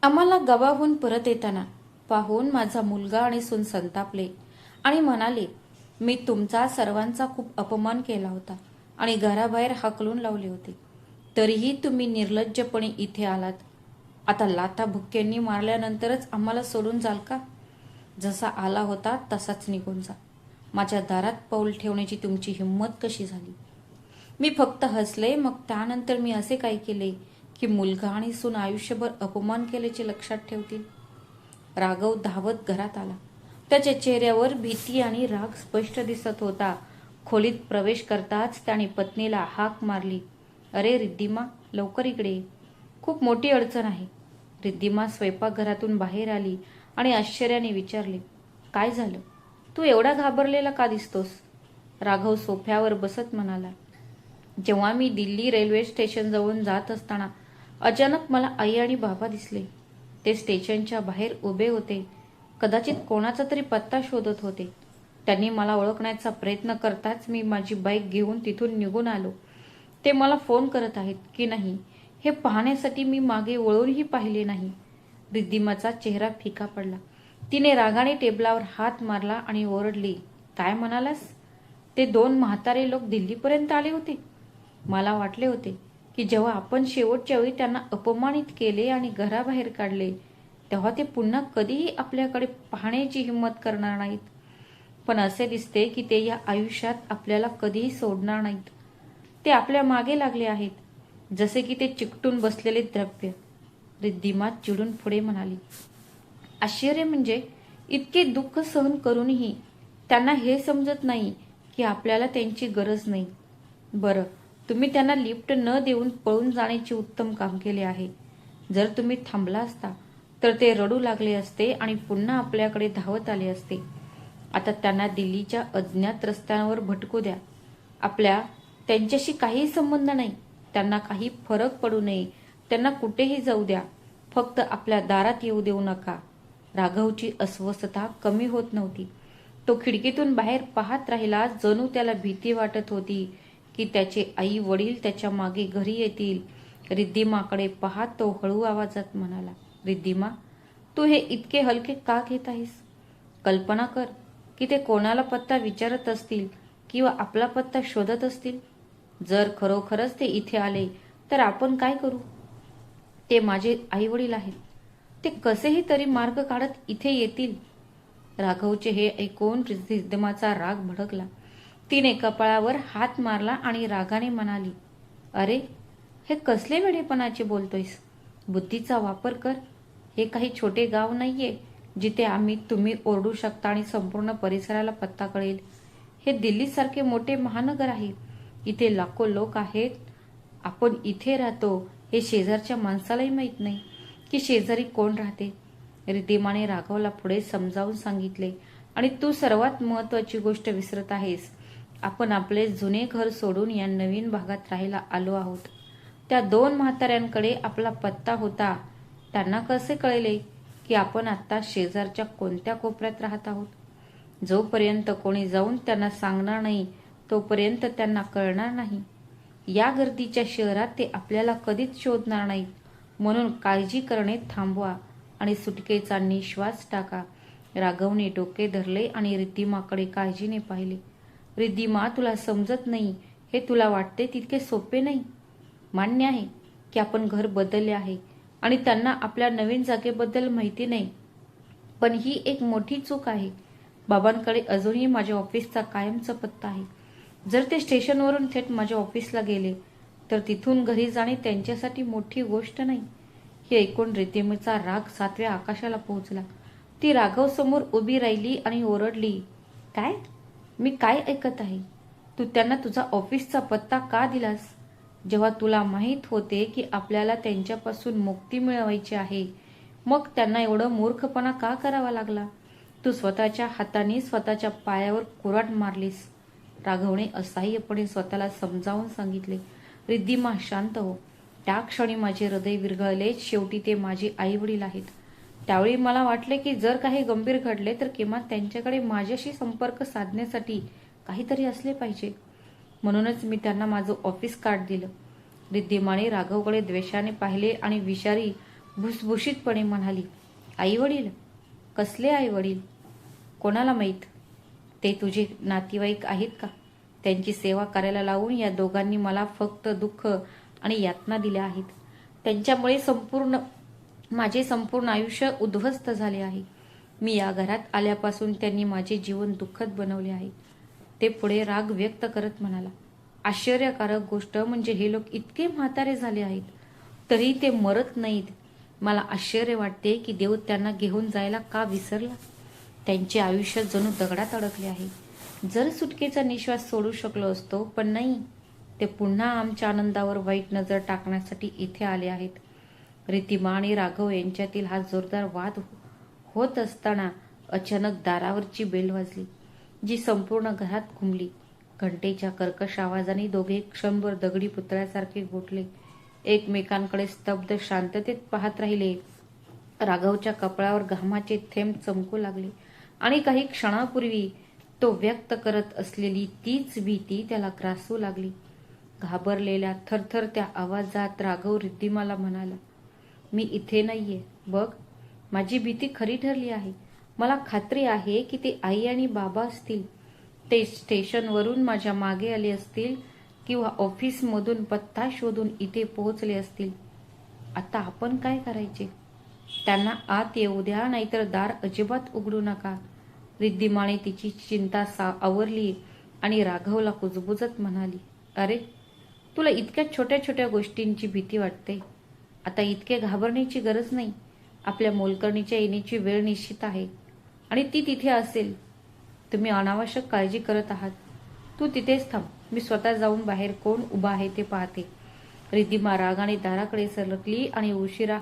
आम्हाला गावाहून परत येताना पाहून माझा मुलगा आणि सून संतापले आणि म्हणाले, मी तुमचा सर्वांचा खूप अपमान केला होता आणि घराबाहेर हाकलून लावले होते. तरीही तुम्ही निर्लज्जपणे इथे आलात. आता लाथा भुक्क्यांनी मारल्यानंतरच आम्हाला सोडून जाल का? जसा आला होता तसाच निघून जा. माझ्या दारात पाऊल ठेवण्याची तुमची हिंमत कशी झाली? मी फक्त हसले. मग त्यानंतर मी असे काय केले की मुलगा आणि सून आयुष्यभर अपमान केल्याचे लक्षात ठेवतील? राघव धावत घरात आला. त्याच्या चेहऱ्यावर भीती आणि राग स्पष्ट दिसत होता. खोलीत प्रवेश करताच त्याने पत्नीला हाक मारली, अरे रिद्धिमा, लवकर इकडे ये. खूप मोठी अडचण आहे. रिद्धिमा स्वयंपाकघरातून बाहेर आली आणि आश्चर्याने विचारले, काय झालं? तू एवढा घाबरलेला का दिसतोस? राघव सोफ्यावर बसत म्हणाला, जेव्हा मी दिल्ली रेल्वे स्टेशनजवळून जात असताना अचानक मला आई आणि बाबा दिसले. ते स्टेशनच्या बाहेर उभे होते. कदाचित कोणाचा तरी पत्ता शोधत होते. त्यांनी मला ओळखण्याचा प्रयत्न करताच मी माझी बाईक घेऊन तिथून निघून आलो. ते मला फोन करत आहेत की नाही हे पाहण्यासाठी मी मागे वळूनही पाहिले नाही. रिद्धिमाचा चेहरा फिका पडला. तिने रागाने टेबलावर हात मारला आणि ओरडली, काय म्हणालास? ते दोन म्हातारे लोक दिल्लीपर्यंत आले होते? मला वाटले होते की जेव्हा आपण शेवटच्या वेळी त्यांना अपमानित केले आणि घराबाहेर काढले तेव्हा ते पुन्हा कधीही आपल्याकडे पाहण्याची हिंमत करणार नाहीत. पण असे दिसते की ते या आयुष्यात आपल्याला कधीही सोडणार नाहीत. ते आपल्या मागे लागले आहेत, जसे की ते चिकटून बसलेले द्रव्य. रिद्धिमा चिडून पुढे म्हणाली, आश्चर्य म्हणजे इतके दुःख सहन करूनही त्यांना हे समजत नाही की आपल्याला त्यांची गरज नाही. बरं, तुम्ही त्यांना लिफ्ट न देऊन पळून जाण्याचे उत्तम काम केले आहे. जर तुम्ही थांबला असता तर ते रडू लागले असते आणि पुन्हा आपल्याकडे धावत आले असते. आता त्यांना दिल्लीच्या अज्ञात रस्त्यांवर भटकू द्या. आपल्या त्यांच्याशी काही संबंध नाही. त्यांना काही फरक पडू नये. त्यांना कुठेही जाऊ द्या. फक्त आपल्या दारात येऊ देऊ नका. राघवची अस्वस्थता कमी होत नव्हती. तो खिडकीतून बाहेर पाहत राहिला, जणू त्याला भीती वाटत होती की त्याचे आई वडील त्याच्या मागे घरी येतील. रिद्धिमाकडे पाहत तो हळू आवाजात म्हणाला, रिद्धिमा, तू हे इतके हलके का घेत आहेस? कल्पना कर की ते कोणाला पत्ता विचारत असतील किंवा आपला पत्ता शोधत असतील. जर खरोखरच ते इथे आले तर आपण काय करू? ते माझे आई वडील आहेत. ते कसेही तरी मार्ग काढत इथे येतील. राघवचे हे ऐकून रिद्धिमाचा राग भडकला. तिने कपाळावर हात मारला आणि रागाने म्हणाली, अरे, हे कसले वेडेपणाचे बोलतोयस? बुद्धीचा वापर कर. हे काही छोटे गाव नाहीये जिथे तुम्ही ओरडू शकता आणि संपूर्ण परिसराला पत्ता कळेल. हे दिल्लीसारखे मोठे महानगर आहे. इथे लाखो लोक आहेत. आपण इथे राहतो हे शेजारच्या माणसालाही माहीत नाही की शेजारी कोण राहते. रिद्धिमाने राघवला पुढे समजावून सांगितले, आणि तू सर्वात महत्वाची गोष्ट विसरत आहेस. आपण आपले जुने घर सोडून या नवीन भागात राहायला आलो आहोत. त्या दोन म्हाताऱ्यांकडे आपला पत्ता होता. त्यांना कसे कळले की आपण आता शेजारच्या कोणत्या कोपऱ्यात राहत आहोत? जोपर्यंत कोणी जाऊन त्यांना सांगणार नाही तोपर्यंत त्यांना कळणार नाही. या गर्दीच्या शहरात ते आपल्याला कधीच शोधणार नाहीत. म्हणून काळजी करणे थांबवा आणि सुटकेचा निश्वास टाका. राघवने डोके धरले आणि रिद्धिमाकडे काळजीने पाहिले. रिद्धिमा, तुला समजत नाही. हे तुला वाटते तितके सोपे नाही. मान्य आहे की आपण घर बदलले आहे आणि त्यांना आपल्या नवीन जागेबद्दल माहिती नाही. पण ही एक मोठी चूक आहे. बाबांकडे अजूनही माझ्या ऑफिसचा कायमचा पत्ता आहे. जर ते स्टेशनवरून थेट माझ्या ऑफिसला गेले तर तिथून घरी जाणे त्यांच्यासाठी मोठी गोष्ट नाही. हे ऐकून रिद्धिमेचा राग 7व्या आकाशाला पोहोचला. ती राघव समोर उभी राहिली आणि ओरडली, काय? मी काय ऐकत आहे? तू त्यांना तुझा ऑफिसचा पत्ता का दिलास? जेव्हा तुला माहीत होते की आपल्याला त्यांच्यापासून मुक्ती मिळवायची आहे, मग त्यांना एवढं मूर्खपणा का करावा लागला? तू स्वतःच्या हाताने स्वतःच्या पायावर कुऱ्हाड मारलीस. राघवने असहाय्यपणे स्वतःला समजावून सांगितले, रिद्धिमा, शांत हो. त्या क्षणी माझे हृदय विरघळले. शेवटी ते माझे आई वडील आहेत. त्यावेळी मला वाटले की जर काही गंभीर घडले तर किमान त्यांच्याकडे माझ्याशी संपर्क साधण्यासाठी काहीतरी असले पाहिजे. म्हणूनच मी त्यांना माझं ऑफिस कार्ड दिलं. रिद्धिमाने राघवकडे द्वेषाने पाहिले आणि विषारी भुसभुशीतपणे म्हणाली, आई वडील? कसले आई वडील? कोणाला माहीत? ते तुझे नातेवाईक आहेत का? त्यांची सेवा करायला लावून या दोघांनी मला फक्त दुःख आणि यातना दिल्या आहेत. त्यांच्यामुळे माझे संपूर्ण आयुष्य उद्ध्वस्त झाले आहे. मी या घरात आल्यापासून त्यांनी माझे जीवन दुःखद बनवले आहे. ते पुढे राग व्यक्त करत म्हणाला, आश्चर्यकारक गोष्ट म्हणजे हे लोक इतके म्हातारे झाले आहेत तरी ते मरत नाहीत. मला आश्चर्य वाटते की देव त्यांना घेऊन जायला का विसरला. त्यांचे आयुष्य जणू दगडात अडकले आहे. जर सुटकेचा निश्वास सोडू शकलो असतो, पण नाही. ते पुन्हा आमच्या आनंदावर वाईट नजर टाकण्यासाठी इथे आले आहेत. रितिमा आणि राघव यांच्यातील हा जोरदार वाद होत असताना अचानक दारावरची बेल वाजली, जी संपूर्ण घरात घुमली. घंटेच्या कर्कश आवाजाने दोघे क्षणभर दगडी पुतळ्यासारखे गोठले. एकमेकांकडे स्तब्ध शांततेत पाहत राहिले. राघवच्या कपाळावर घामाचे थेंब चमकू लागले आणि काही क्षणापूर्वी तो व्यक्त करत असलेली तीच भीती त्याला ग्रासू लागली. घाबरलेल्या थरथरत्या आवाजात राघव रिद्धिमाला म्हणाला, मी इथे नाहीये बघ. माझी भीती खरी ठरली आहे. मला खात्री आहे की ते आई आणि बाबा असतील. ते स्टेशनवरून माझ्या मागे आले असतील किंवा ऑफिसमधून पत्ता शोधून इथे पोहोचले असतील. आता आपण काय करायचे? त्यांना आत येऊ द्या, नाहीतर दार अजिबात उघडू नका. रिद्धिमाने तिची चिंता आवरली आणि राघवला कुजबुजत म्हणाली, अरे, तुला इतक्या छोट्या छोट्या गोष्टींची भीती वाटते. आता इतके घाबरण्याची गरज नाही. आपल्या मोलकरणीच्या येण्याची वेळ निश्चित आहे आणि ती तिथे असेल. तुम्ही अनावश्यक काळजी करत आहात. तू तिथेच थांब. मी स्वतः जाऊन बाहेर कोण उभा आहे ते पाहते. रिद्धिमा रागाने दाराकडे सरकली आणि उशिरा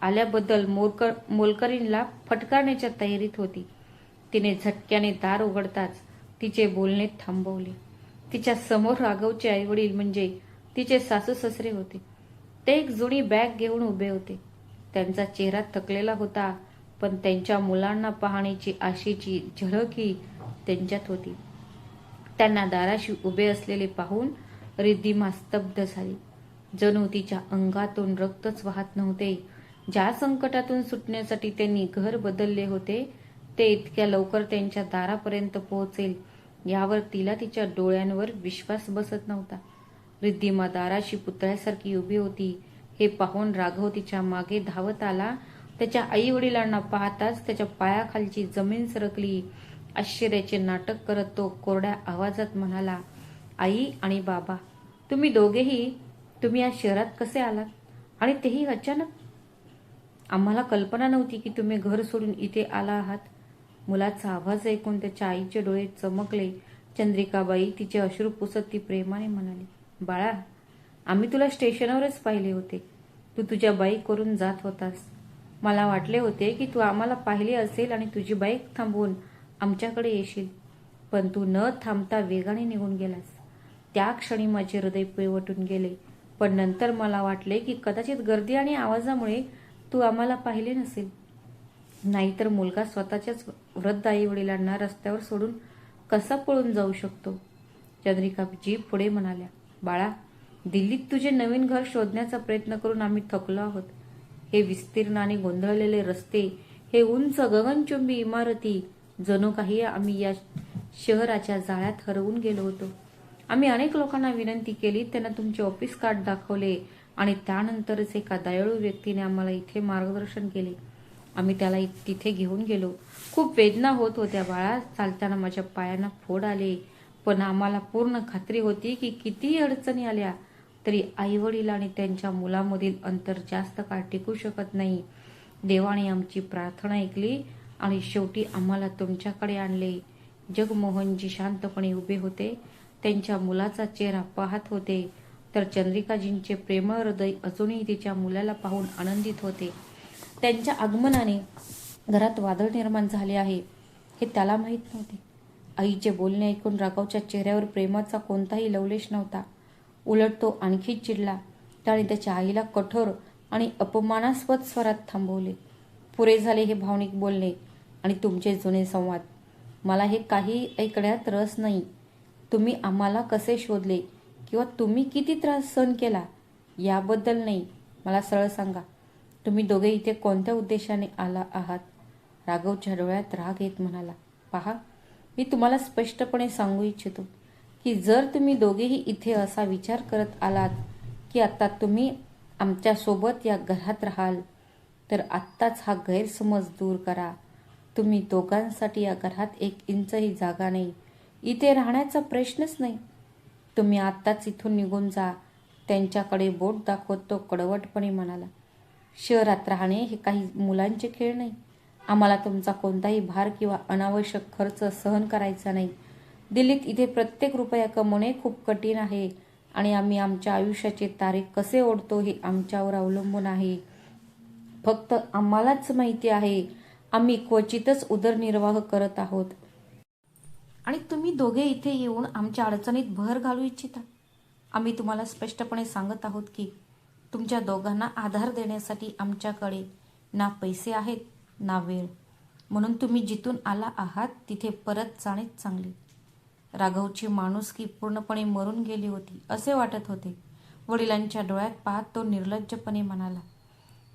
आल्याबद्दल मोलकरीणला फटकारण्याच्या तयारीत होती. तिने झटक्याने दार उघडताच तिचे बोलणे थांबवले. तिच्या समोर राघवचे आईवडील म्हणजे तिचे सासू सासरे होते. ते एक जुनी बॅग घेऊन उभे होते. त्यांचा चेहरा थकलेला होता, पण त्यांच्या मुलांना पाहण्याची आशेची झलकही त्यांच्यात होती. त्यांना दाराशी उभे असलेले पाहून रिद्धिमा स्तब्ध झाली. जणू तिच्या अंगातून रक्तच वाहत नव्हते. ज्या संकटातून सुटण्यासाठी त्यांनी घर बदलले होते ते इतक्या लवकर त्यांच्या दारापर्यंत पोहोचेल यावर तिला तिच्या डोळ्यांवर विश्वास बसत नव्हता. रिद्धिमा दाराशी पुतळ्यासारखी उभी होती हे पाहून राघव तिच्या मागे धावत आला. त्याच्या आई वडिलांना पाहताच त्याच्या पायाखालची जमीन सरकली. आश्चर्याचे नाटक करत तो कोरड्या आवाजात म्हणाला, आई आणि बाबा, तुम्ही दोघेही तुम्ही या शहरात कसे आलात? आणि तेही अचानक? आम्हाला कल्पना नव्हती की तुम्ही घर सोडून इथे आला आहात. मुलाचा आवाज ऐकून त्याच्या आईचे डोळे चमकले. चंद्रिकाबाई तिचे अश्रू पुसत ती प्रेमाने म्हणाली, बाळा, आम्ही तुला स्टेशनवरच पाहिले होते. तू तुझ्या बाईक करून जात होतास. मला वाटले होते की तू आम्हाला पाहिले असेल आणि तुझी बाईक थांबवून आमच्याकडे येशील, पण तू न थांबता वेगाने निघून गेलास. त्या क्षणी माझे हृदय पिळवटून गेले. पण नंतर मला वाटले की कदाचित गर्दी आणि आवाजामुळे तू आम्हाला पाहिले नसेल. नाहीतर मुलगा स्वतःच्याच वृद्ध आई वडिलांना रस्त्यावर सोडून कसा पळून जाऊ शकतो? चंद्रिकाजी पुढे म्हणाल्या, बाळा, दिल्लीत तुझे नवीन घर शोधण्याचा प्रयत्न करून आम्ही थकलो आहोत. हे विस्तीर्ण आणि गोंधळलेले रस्ते, हे उंच गगनचुंबी इमारती, जणू काही आम्ही या शहराच्या जाळ्यात हरवून गेलो होतो. आम्ही अनेक लोकांना विनंती केली, त्यांना तुमचे ऑफिस कार्ड दाखवले आणि त्यानंतरच एका दयाळू व्यक्तीने आम्हाला इथे मार्गदर्शन केले. आम्ही त्याला तिथे घेऊन गेलो. खूप वेदना होत होत्या बाळा. चालताना माझ्या पायांना फोड आले, पण आम्हाला पूर्ण खात्री होती की कितीही अडचणी आल्या तरी आईवडील आणि त्यांच्या मुलामधील अंतर जास्त काळ टिकू शकत नाही. देवाने आमची प्रार्थना ऐकली आणि शेवटी आम्हाला तुमच्याकडे आणले. जगमोहनजी शांतपणे उभे होते. त्यांच्या मुलाचा चेहरा पाहत होते, तर चंद्रिकाजींचे प्रेमळ हृदय अजूनही तिच्या मुलाला पाहून आनंदित होते. त्यांच्या आगमनाने घरात वादळ निर्माण झाले आहे हे त्याला माहीत नव्हते. आईचे बोलणे ऐकून राघवच्या चेहऱ्यावर प्रेमाचा कोणताही लवलेश नव्हता. उलट तो आणखी चिडला. त्याने त्याच्या आईला कठोर आणि अपमानास्पद स्वरात थांबवले. पुरे झाले हे भावनिक बोलणे आणि तुमचे जुने संवाद. मला हे काही ऐकण्यात रस नाही. तुम्ही आम्हाला कसे शोधले किंवा तुम्ही किती त्रास सहन केला याबद्दल नाही. मला सरळ सांगा, तुम्ही दोघे इथे कोणत्या उद्देशाने आला आहात? राघवच्या डोळ्यात राग येत म्हणाला, पहा, मी तुम्हाला स्पष्टपणे सांगू इच्छितो की जर तुम्ही दोघेही इथे असा विचार करत आलात की आता तुम्ही आमच्यासोबत या घरात राहाल, तर आत्ताच हा गैरसमज दूर करा. तुम्ही दोघांसाठी या घरात 1 इंचही जागा नाही. इथे राहण्याचा प्रश्नच नाही. तुम्ही आत्ताच इथून निघून जा. त्यांच्याकडे बोट दाखवत तो कडवटपणे म्हणाला, शहरात राहणे हे काही मुलांचे खेळ नाही. आम्हाला तुमचा कोणताही भार किंवा अनावश्यक खर्च सहन करायचा नाही. दिल्लीत इथे प्रत्येक रुपया कमवणे खूप कठीण आहे आणि आम्ही आमच्या आयुष्याचे तारे कसे ओढतो हे आमच्यावर अवलंबून आहे. फक्त आम्हालाच माहिती आहे आम्ही क्वचितच उदरनिर्वाह करत आहोत आणि तुम्ही दोघे इथे येऊन आमच्या अडचणीत भर घालू इच्छिता. आम्ही तुम्हाला स्पष्टपणे सांगत आहोत की तुमच्या दोघांना आधार देण्यासाठी आमच्याकडे ना पैसे आहेत ना वेळ. म्हणून तुम्ही जिथून आला आहात तिथे परत जाणेच चांगले. राघवची माणुसकी पूर्णपणे मरून गेली होती असे वाटत होते. वडिलांच्या डोळ्यात पाहत तो निर्लज्जपणे म्हणाला,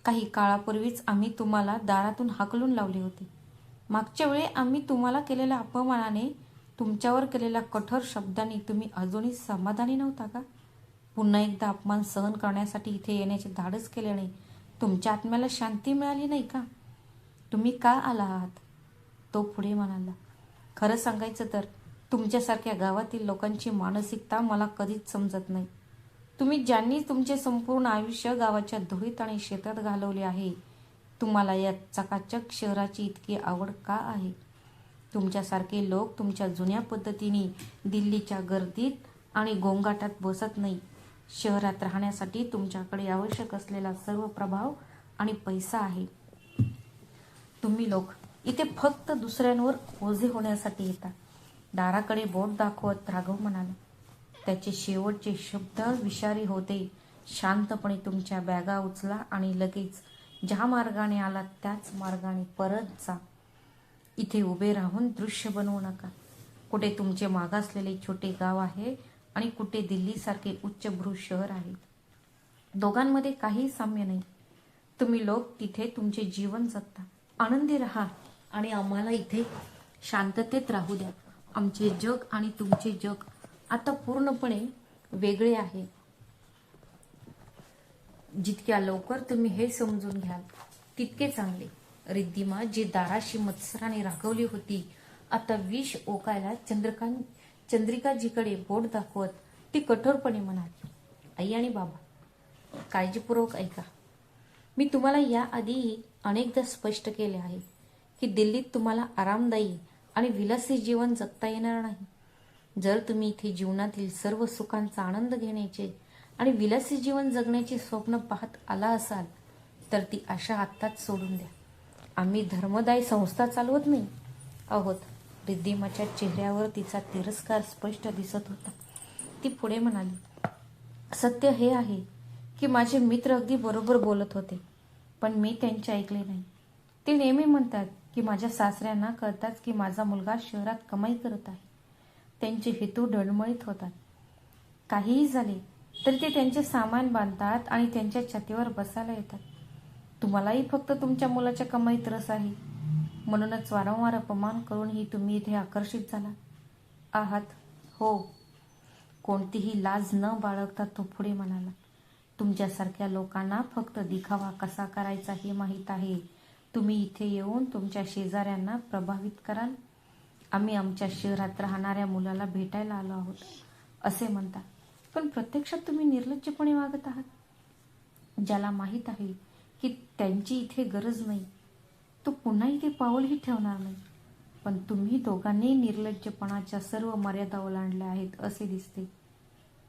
काही काळापूर्वीच आम्ही तुम्हाला दारातून हाकलून लावले होते. मागच्या वेळी आम्ही तुम्हाला केलेल्या अपमानाने, तुमच्यावर केलेल्या कठोर शब्दांनी तुम्ही अजूनही समाधानी नव्हता का? पुन्हा एकदा अपमान सहन करण्यासाठी इथे येण्याचे धाडस केल्याने तुमच्या आत्म्याला शांती मिळाली नाही का? तुम्ही का आला आहात? तो पुढे म्हणाला, खरं सांगायचं तर तुमच्यासारख्या गावातील लोकांची मानसिकता मला कधीच समजत नाही. तुम्ही ज्यांनी तुमचे संपूर्ण आयुष्य गावाच्या धुळीत आणि शेतात घालवले आहे, तुम्हाला या चकाचक शहराची इतकी आवड का आहे? तुमच्यासारखे लोक तुमच्या जुन्या पद्धतीने दिल्लीच्या गर्दीत आणि गोंगाटात बसत नाही. शहरात राहण्यासाठी तुमच्याकडे आवश्यक असलेला सर्व प्रभाव आणि पैसा आहे. तुम्ही लोक इथे फक्त दुसऱ्यांवर ओझे होण्यासाठी येता. दाराकडे बोट दाखवत राघव म्हणाला. त्याचे शेवटचे शब्द विषारी होते. शांतपणे तुमच्या बॅगा उचला आणि लगेच ज्या मार्गाने आलात त्याच मार्गाने परत जा. इथे उभे राहून दृश्य बनवू नका. कुठे तुमचे मागासलेले छोटे गाव आहे आणि कुठे दिल्लीसारखे उच्चभ्रू शहर आहे. दोघांमध्ये काही साम्य नाही. तुम्ही लोक तिथे तुमचे जीवन जगता. आनंदी राहा आणि आम्हाला इथे शांततेत राहू द्या. आमचे जग आणि तुमचे जग आता पूर्णपणे वेगळे आहे. जितक्या लवकर तुम्ही हे समजून घ्याल तितके चांगले. रिद्धिमा जी दाराशी मत्सराने रागवली होती, आता विष ओकायला चंद्रिकाजीकडे बोट दाखवत ती कठोरपणे म्हणाली, आई आणि बाबा, काळजीपूर्वक ऐका. मी तुम्हाला याआधीही अनेकदा स्पष्ट केले आहे की दिल्लीत तुम्हाला आरामदायी आणि विलासी जीवन जगता येणार नाही. जर तुम्ही इथे जीवनातील सर्व सुखांचा आनंद घेण्याचे आणि विलासी जीवन जगण्याचे स्वप्न पाहत आला असाल तर ती आशा आत्ताच सोडून द्या. आम्ही धर्मदायी संस्था चालवत नाही आहोत. रिद्धिमाच्या चेहऱ्यावर तिचा तिरस्कार स्पष्ट दिसत होता. ती पुढे म्हणाली, सत्य हे आहे की माझे मित्र अगदी बरोबर बोलत होते, पण मी त्यांचे ऐकले नाही. ते नेहमी म्हणतात की माझ्या सासऱ्यांना कळताच की माझा मुलगा शहरात कमाई करत आहे. त्यांचे हेतू डळमळीत होतात. काहीही झाले तरी ते त्यांचे सामान बांधतात आणि त्यांच्या छातीवर बसायला येतात. तुम्हालाही फक्त तुमच्या मुलाच्या कमाईत रस आहे. म्हणूनच वारंवार अपमान करूनही तुम्ही इथे आकर्षित झाला आहात. हो, कोणतीही लाज न बाळगता तो पुढे म्हणाला, तुमच्यासारख्या लोकांना फक्त दिखावा कसा करायचा हे माहीत आहे. तुम्ही इथे येऊन तुमच्या शेजाऱ्यांना प्रभावित कराल. आम्ही आमच्या शहरात राहणाऱ्या मुलाला भेटायला आलो आहोत असे म्हणता, पण प्रत्यक्षात तुम्ही निर्लज्जपणे वागत आहात. ज्याला माहीत आहे की त्यांची इथे गरज नाही, तो पुन्हा इथे पाऊलही ठेवणार नाही. पण तुम्ही दोघांनी निर्लज्जपणाच्या सर्व मर्यादा ओलांडल्या आहेत असे दिसते.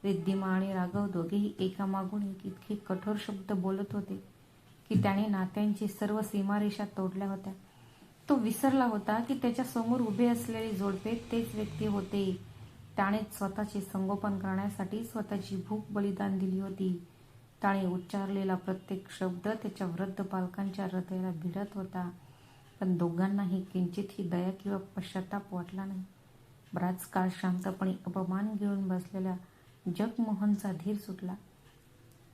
रिद्धिमा आणि राघव दोघेही एकामागून एक इतके कठोर शब्द बोलत होते की त्याने नात्यांची सर्व सीमारेषा तोडल्या होत्या. तो विसरला होता की त्याच्या समोर उभे असलेले जोडपे तेच व्यक्ती होते. त्यानेच स्वतःचे संगोपन करण्यासाठी स्वतःची भूक बलिदान दिली होती. त्याने उच्चारलेला प्रत्येक शब्द त्याच्या वृद्ध पालकांच्या हृदयाला भिडत होता. पण दोघांनाही किंचितही दया किंवा पश्चाताप वाटला नाही. बराच काळ शांतपणे अपमान घेऊन बसलेल्या जगमोहनचा धीर सुटला.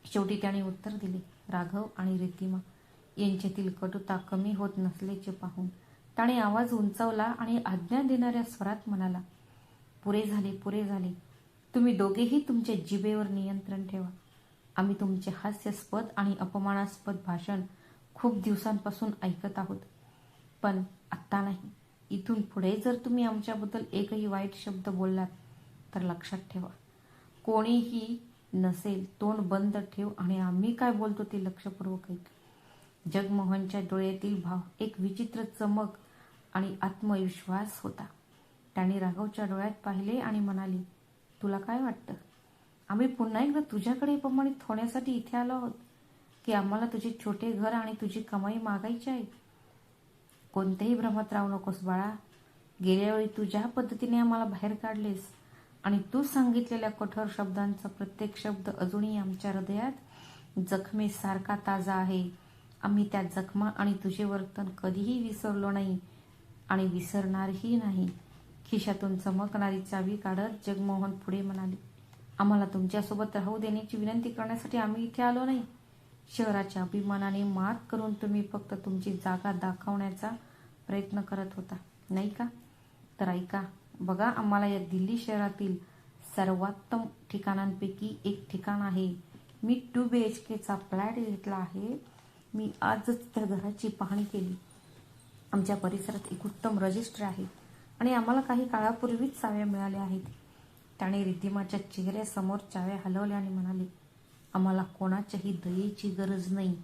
शेवटी त्याने उत्तर दिले, राघव आणि रिद्धिमा, यांच्यातील कटुता कमी होत नसल्याचे पाहून त्याने आवाज उंचावला आणि आज्ञा देणाऱ्या स्वरात म्हणाला, पुरे झाले, पुरे झाले. तुम्ही दोघेही तुमच्या जिभेवर नियंत्रण ठेवा. आम्ही तुमचे हास्यास्पद आणि अपमानास्पद भाषण खूप दिवसांपासून ऐकत आहोत. पण आत्ता नाही. इथून पुढे जर तुम्ही आमच्याबद्दल एकही वाईट शब्द बोललात तर लक्षात ठेवा, कोणीही नसेल, तोंड बंद ठेव आणि आम्ही काय बोलतो ते लक्षपूर्वक ऐक. जगमोहनच्या डोळ्यातील भाव एक विचित्र चमक आणि आत्मविश्वास होता. त्याने राघवच्या डोळ्यात पाहिले आणि म्हणाली, तुला काय वाटतं? आम्ही पुन्हा एकदा तुझ्याकडे प्रमाणित होण्यासाठी इथे आलो आहोत की आम्हाला तुझे छोटे घर आणि तुझी कमाई मागायची आहे? कोणत्याही भ्रमात राहू नकोस बाळा. गेल्या वेळी तू ज्या पद्धतीने आम्हाला बाहेर काढलेस आणि तू सांगितलेल्या कठोर शब्दांचा प्रत्येक शब्द अजूनही आमच्या हृदयात जखमेसारखा ताजा आहे. आम्ही त्या जखमा आणि तुझे वर्तन कधीही विसरलो नाही आणि विसरणारही नाही. खिशातून चमकणारी चावी काढत जगमोहन पुढे म्हणाले, आम्हाला तुमच्यासोबत राहू देण्याची विनंती करण्यासाठी आम्ही इथे आलो नाही. शहराच्या अभिमानाने मात करून तुम्ही फक्त तुमची जागा दाखवण्याचा प्रयत्न करत होता, नाही का? तर ऐका, बघा, आम्हाला या दिल्ली शहरातील सर्वोत्तम ठिकाणांपैकी एक ठिकाण आहे. मी 2 BHKचा फ्लॅट घेतला आहे. मी आजच त्या घराची पाहणी केली. आमच्या परिसरात एक उत्तम रजिस्टर आहे आणि आम्हाला काही काळापूर्वीच चाव्या मिळाल्या आहेत. त्याने रिद्धिमाच्या चेहऱ्यासमोर चाव्या हलवल्या आणि म्हणाले, आम्हाला कोणाच्याही दयेची गरज नाही.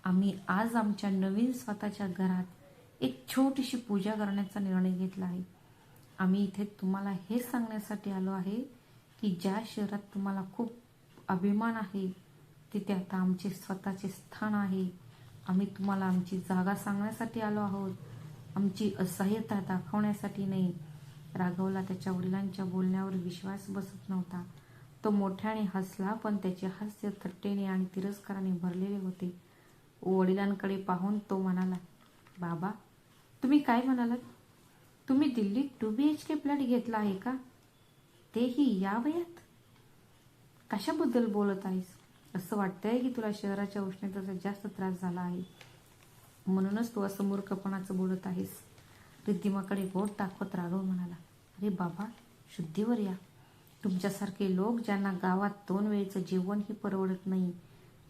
आम्ही आज आमच्या नवीन स्वतःच्या घरात एक छोटीशी पूजा करण्याचा निर्णय घेतला आहे. आम्ही इथे तुम्हाला हे सांगण्यासाठी आलो आहे की ज्या शहरात तुम्हाला खूप अभिमान आहे तिथे आता आमचे स्वतःचे स्थान आहे. आम्ही तुम्हाला आमची जागा सांगण्यासाठी आलो आहोत, आमची असहाय्यता दाखवण्यासाठी नाही. राघवला त्याच्या वडिलांच्या बोलण्यावर विश्वास बसत नव्हता. तो मोठ्याने हसला, पण त्याचे हास्य थट्टेने आणि तिरस्काराने भरलेले होते. वडिलांकडे पाहून तो म्हणाला, बाबा, तुम्ही काय म्हणालात? तुम्ही दिल्लीत 2 BHK फ्लॅट घेतला आहे का? तेही या वयात? कशाबद्दल बोलत आहेस? असं वाटतंय की तुला शहराच्या उष्णतेचा जास्त त्रास झाला आहे, म्हणूनच तू असं मूर्खपणाचं बोलत आहेस. रिद्धिमाकडे बोट दाखवत राघव म्हणाला, अरे बाबा, शुद्धीवर या. तुमच्यासारखे लोक ज्यांना गावात 2 वेळचं जेवणही परवडत नाही,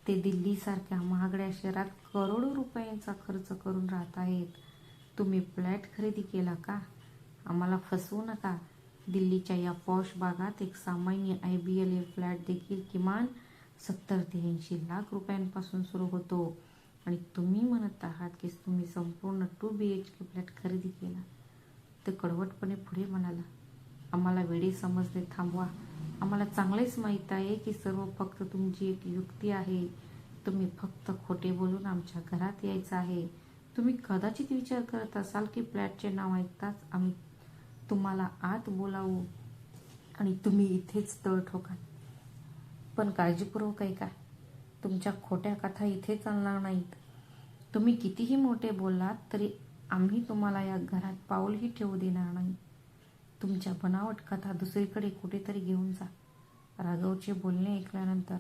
ते दिल्लीसारख्या महागड्या शहरात करोडो रुपयांचा खर्च करून राहत आहेत. तुम्ही फ्लॅट खरेदी केला का? आम्हाला फसवू नका. दिल्लीच्या या पॉश भागात एक सामान्य IBLA फ्लॅट देखील किमान 70 ते 80 लाख रुपयांपासून सुरू होतो आणि तुम्ही म्हणत आहात की तुम्ही संपूर्ण 2 BHK फ्लॅट खरेदी केला. ते कडवटपणे पुढे म्हणाला, आम्हाला वेडे समजणे थांबवा. आम्हाला चांगलेच माहीत आहे की सर्व फक्त तुमची एक युक्ती आहे. तुम्ही फक्त खोटे बोलून आमच्या घरात यायचं आहे. तुम्ही कदाचित विचार करत असाल की फ्लॅटचे नाव ऐकताच आम्ही तुम्हाला आत बोलावू आणि तुम्ही इथेच तळ ठोकाल. पण काळजीपूर्वक ऐका, तुमच्या खोट्या कथा इथे चालणार नाहीत. तुम्ही कितीही मोठे बोललात तरी आम्ही तुम्हाला या घरात पाऊलही ठेवू देणार नाही. तुमच्या बनावट कथा दुसरीकडे कुठेतरी घेऊन जा. राघवचे बोलणे ऐकल्यानंतर